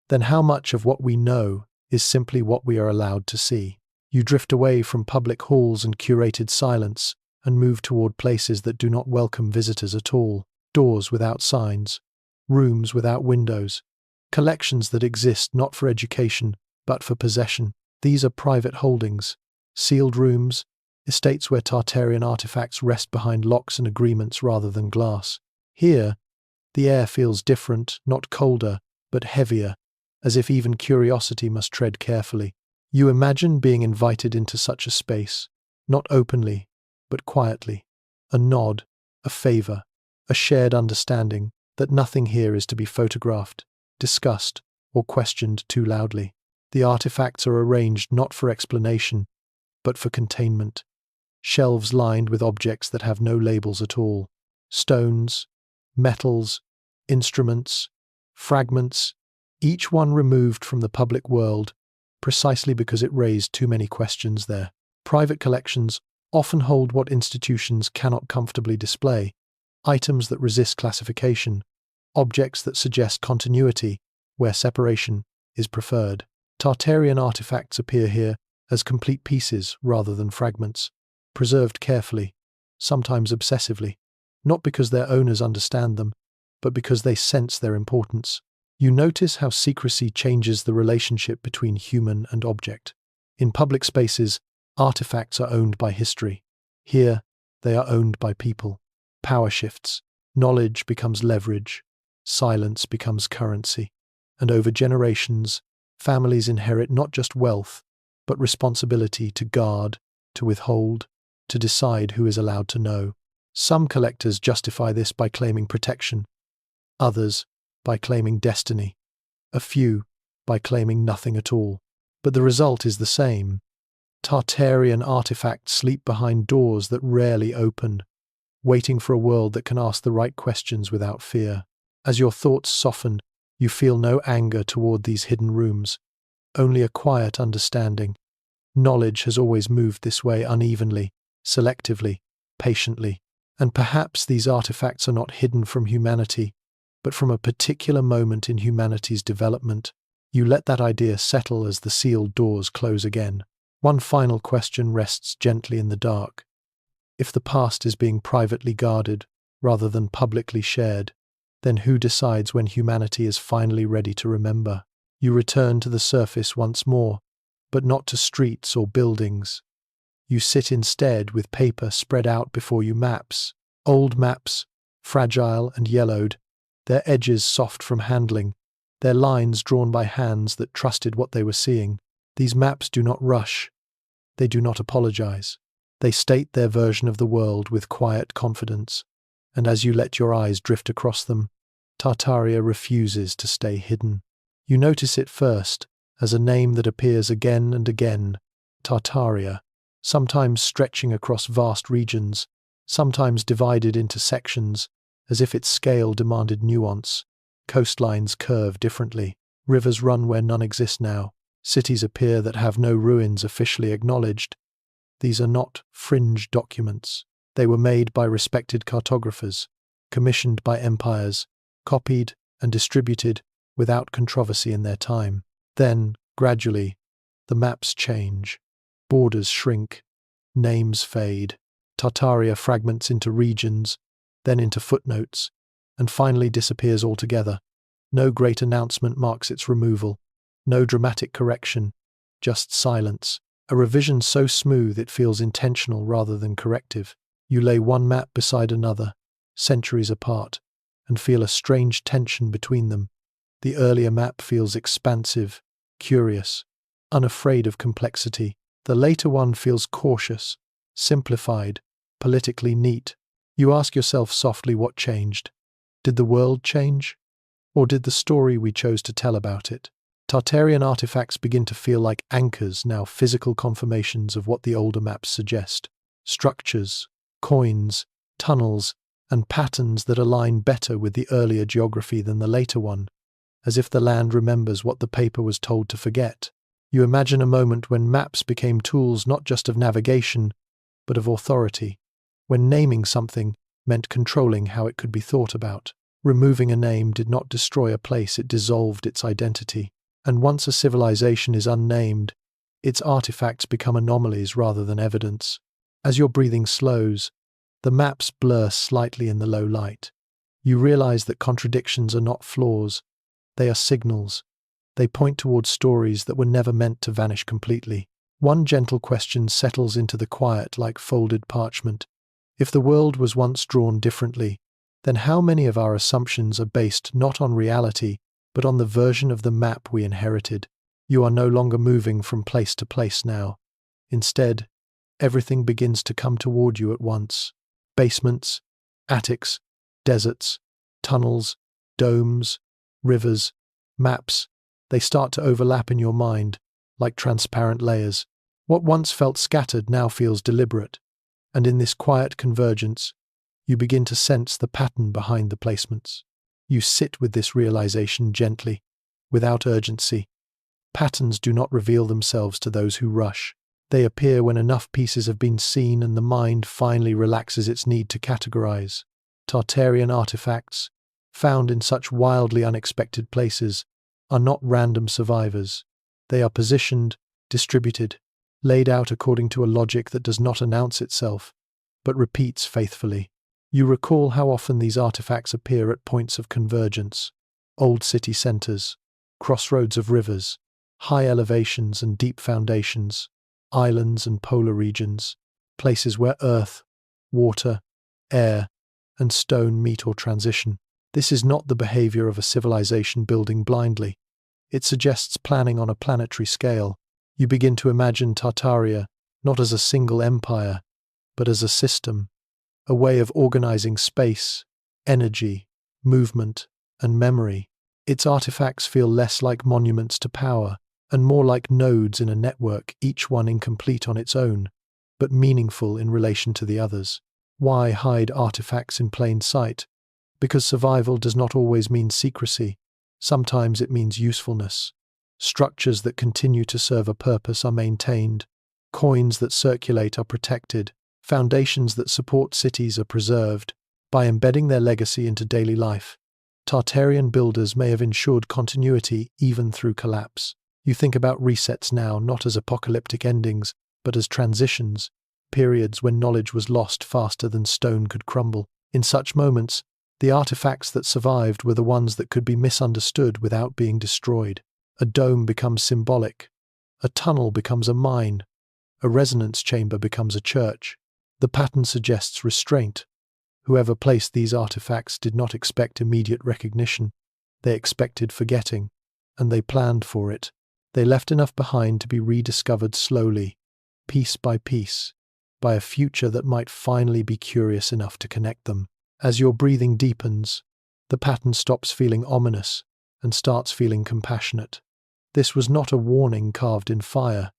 then how much of what we know is simply what we are allowed to see? You drift away from public halls and curated silence and move toward places that do not welcome visitors at all. Doors without signs, rooms without windows, collections that exist not for education but for possession. These are private holdings, sealed rooms, estates where Tartarian artifacts rest behind locks and agreements rather than glass. Here, the air feels different, not colder, but heavier, as if even curiosity must tread carefully. You imagine being invited into such a space, not openly, but quietly. A nod, a favor, a shared understanding that nothing here is to be photographed, discussed, or questioned too loudly. The artifacts are arranged not for explanation, but for containment. Shelves lined with objects that have no labels at all. Stones, metals, instruments, fragments, each one removed from the public world, precisely because it raised too many questions there. Private collections often hold what institutions cannot comfortably display, items that resist classification, objects that suggest continuity where separation is preferred. Tartarian artifacts appear here as complete pieces rather than fragments, preserved carefully, sometimes obsessively, not because their owners understand them, but because they sense their importance. You notice how secrecy changes the relationship between human and object. In public spaces, artifacts are owned by history. Here, they are owned by people. Power shifts. Knowledge becomes leverage. Silence becomes currency. And over generations, families inherit not just wealth, but responsibility to guard, to withhold, to decide who is allowed to know. Some collectors justify this by claiming protection, others by claiming destiny, a few by claiming nothing at all. But the result is the same. Tartarian artifacts sleep behind doors that rarely open, waiting for a world that can ask the right questions without fear. As your thoughts soften, you feel no anger toward these hidden rooms, only a quiet understanding. Knowledge has always moved this way unevenly, selectively, patiently. And perhaps these artifacts are not hidden from humanity, but from a particular moment in humanity's development. You let that idea settle as the sealed doors close again. One final question rests gently in the dark. If the past is being privately guarded rather than publicly shared, then who decides when humanity is finally ready to remember? You return to the surface once more, but not to streets or buildings. You sit instead with paper spread out before you, maps, old maps, fragile and yellowed, their edges soft from handling, their lines drawn by hands that trusted what they were seeing. These maps do not rush. They do not apologize. They state their version of the world with quiet confidence, and as you let your eyes drift across them, Tartaria refuses to stay hidden. You notice it first as a name that appears again and again, Tartaria, sometimes stretching across vast regions, sometimes divided into sections, as if its scale demanded nuance. Coastlines curve differently, rivers run where none exist now, cities appear that have no ruins officially acknowledged. These are not fringe documents. They were made by respected cartographers, commissioned by empires, copied and distributed without controversy in their time. Then, gradually, the maps change. Borders shrink, names fade. Tartaria fragments into regions, then into footnotes, and finally disappears altogether. No great announcement marks its removal. No dramatic correction, just silence. A revision so smooth it feels intentional rather than corrective. You lay one map beside another, centuries apart, and feel a strange tension between them. The earlier map feels expansive, curious, unafraid of complexity. The later one feels cautious, simplified, politically neat. You ask yourself softly what changed. Did the world change? Or did the story we chose to tell about it? Tartarian artifacts begin to feel like anchors now, physical confirmations of what the older maps suggest. Structures, coins, tunnels, and patterns that align better with the earlier geography than the later one, as if the land remembers what the paper was told to forget. You imagine a moment when maps became tools not just of navigation, but of authority, when naming something meant controlling how it could be thought about. Removing a name did not destroy a place, it dissolved its identity. And once a civilization is unnamed, its artifacts become anomalies rather than evidence. As your breathing slows, the maps blur slightly in the low light. You realize that contradictions are not flaws, they are signals. They point towards stories that were never meant to vanish completely. One gentle question settles into the quiet like folded parchment. If the world was once drawn differently, then how many of our assumptions are based not on reality, but on the version of the map we inherited? You are no longer moving from place to place now. Instead, everything begins to come toward you at once. Basements, attics, deserts, tunnels, domes, rivers, maps. They start to overlap in your mind, like transparent layers. What once felt scattered now feels deliberate, and in this quiet convergence, you begin to sense the pattern behind the placements. You sit with this realization gently, without urgency. Patterns do not reveal themselves to those who rush. They appear when enough pieces have been seen and the mind finally relaxes its need to categorize. Tartarian artifacts, found in such wildly unexpected places, are not random survivors. They are positioned, distributed, laid out according to a logic that does not announce itself, but repeats faithfully. You recall how often these artifacts appear at points of convergence: old city centers, crossroads of rivers, high elevations and deep foundations, islands and polar regions, places where earth, water, air, and stone meet or transition. This is not the behavior of a civilization building blindly. It suggests planning on a planetary scale. You begin to imagine Tartaria not as a single empire, but as a system, a way of organizing space, energy, movement, and memory. Its artifacts feel less like monuments to power and more like nodes in a network, each one incomplete on its own, but meaningful in relation to the others. Why hide artifacts in plain sight? Because survival does not always mean secrecy. Sometimes it means usefulness. Structures that continue to serve a purpose are maintained. Coins that circulate are protected. Foundations that support cities are preserved. By embedding their legacy into daily life, Tartarian builders may have ensured continuity even through collapse. You think about resets now not as apocalyptic endings, but as transitions, periods when knowledge was lost faster than stone could crumble. In such moments, the artifacts that survived were the ones that could be misunderstood without being destroyed. A dome becomes symbolic. A tunnel becomes a mine. A resonance chamber becomes a church. The pattern suggests restraint. Whoever placed these artifacts did not expect immediate recognition. They expected forgetting, and they planned for it. They left enough behind to be rediscovered slowly, piece by piece, by a future that might finally be curious enough to connect them. As your breathing deepens, the pattern stops feeling ominous and starts feeling compassionate. This was not a warning carved in fire.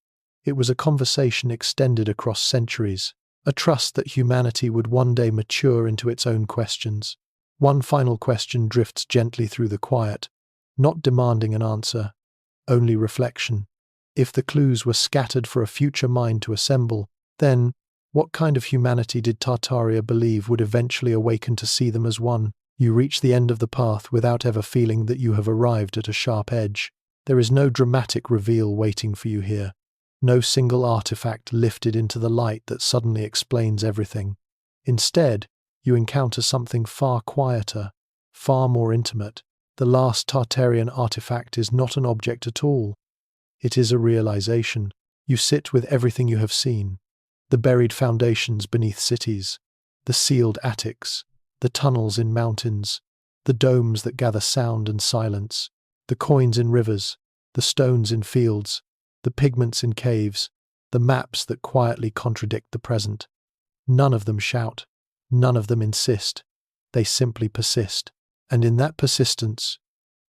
It was a conversation extended across centuries, a trust that humanity would one day mature into its own questions. One final question drifts gently through the quiet, not demanding an answer, only reflection. If the clues were scattered for a future mind to assemble, then what kind of humanity did Tartaria believe would eventually awaken to see them as one? You reach the end of the path without ever feeling that you have arrived at a sharp edge. There is no dramatic reveal waiting for you here. No single artifact lifted into the light that suddenly explains everything. Instead, you encounter something far quieter, far more intimate. The last Tartarian artifact is not an object at all. It is a realization. You sit with everything you have seen. The buried foundations beneath cities, the sealed attics, the tunnels in mountains, the domes that gather sound and silence, the coins in rivers, the stones in fields, the pigments in caves, the maps that quietly contradict the present. None of them shout. None of them insist. They simply persist. And in that persistence,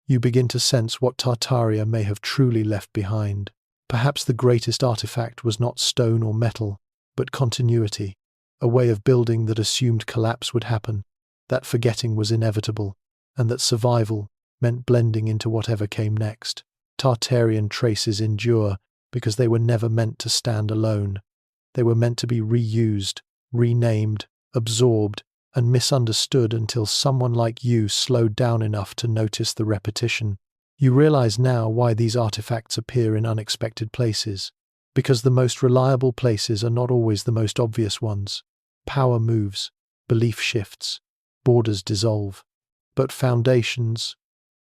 you begin to sense what Tartaria may have truly left behind. Perhaps the greatest artifact was not stone or metal, but continuity, a way of building that assumed collapse would happen, that forgetting was inevitable, and that survival meant blending into whatever came next. Tartarian traces endure because they were never meant to stand alone. They were meant to be reused, renamed, absorbed, and misunderstood until someone like you slowed down enough to notice the repetition. You realize now why these artifacts appear in unexpected places, because the most reliable places are not always the most obvious ones. Power moves, belief shifts, borders dissolve, but foundations,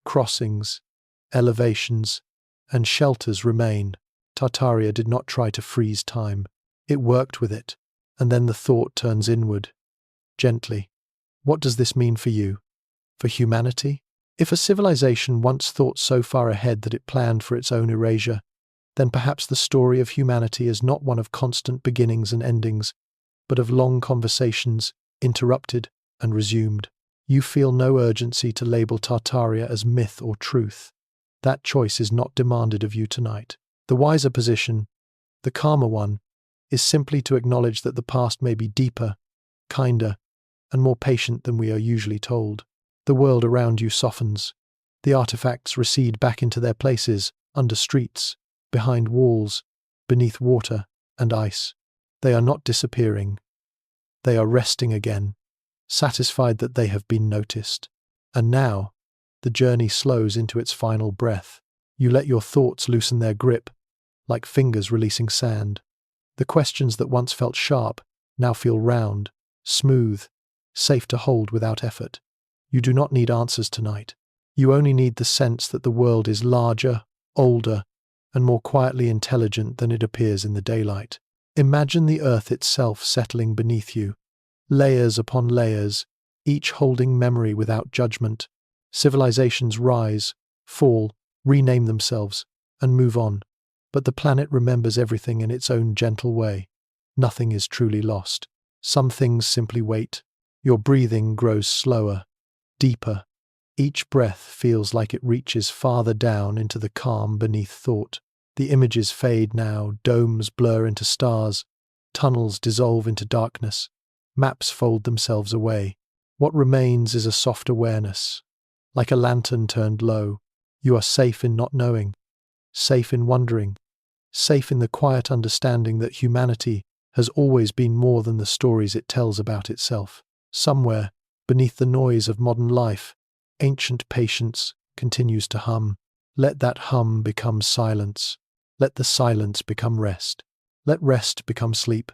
crossings, elevations, and shelters remain. Tartaria did not try to freeze time. It worked with it, and then the thought turns inward. Gently. What does this mean for you? For humanity? If a civilization once thought so far ahead that it planned for its own erasure, then perhaps the story of humanity is not one of constant beginnings and endings, but of long conversations, interrupted and resumed. You feel no urgency to label Tartaria as myth or truth. That choice is not demanded of you tonight. The wiser position, the calmer one, is simply to acknowledge that the past may be deeper, kinder, and more patient than we are usually told. The world around you softens. The artifacts recede back into their places, under streets, behind walls, beneath water and ice. They are not disappearing. They are resting again, satisfied that they have been noticed. And now, the journey slows into its final breath. You let your thoughts loosen their grip, like fingers releasing sand. The questions that once felt sharp now feel round, smooth, safe to hold without effort. You do not need answers tonight. You only need the sense that the world is larger, older, and more quietly intelligent than it appears in the daylight. Imagine the earth itself settling beneath you, layers upon layers, each holding memory without judgment. Civilizations rise, fall, rename themselves, and move on. But the planet remembers everything in its own gentle way. Nothing is truly lost. Some things simply wait. Your breathing grows slower, deeper. Each breath feels like it reaches farther down into the calm beneath thought. The images fade now, domes blur into stars, tunnels dissolve into darkness, maps fold themselves away. What remains is a soft awareness. Like a lantern turned low, you are safe in not knowing, safe in wondering, safe in the quiet understanding that humanity has always been more than the stories it tells about itself. Somewhere, beneath the noise of modern life, ancient patience continues to hum. Let that hum become silence. Let the silence become rest. Let rest become sleep.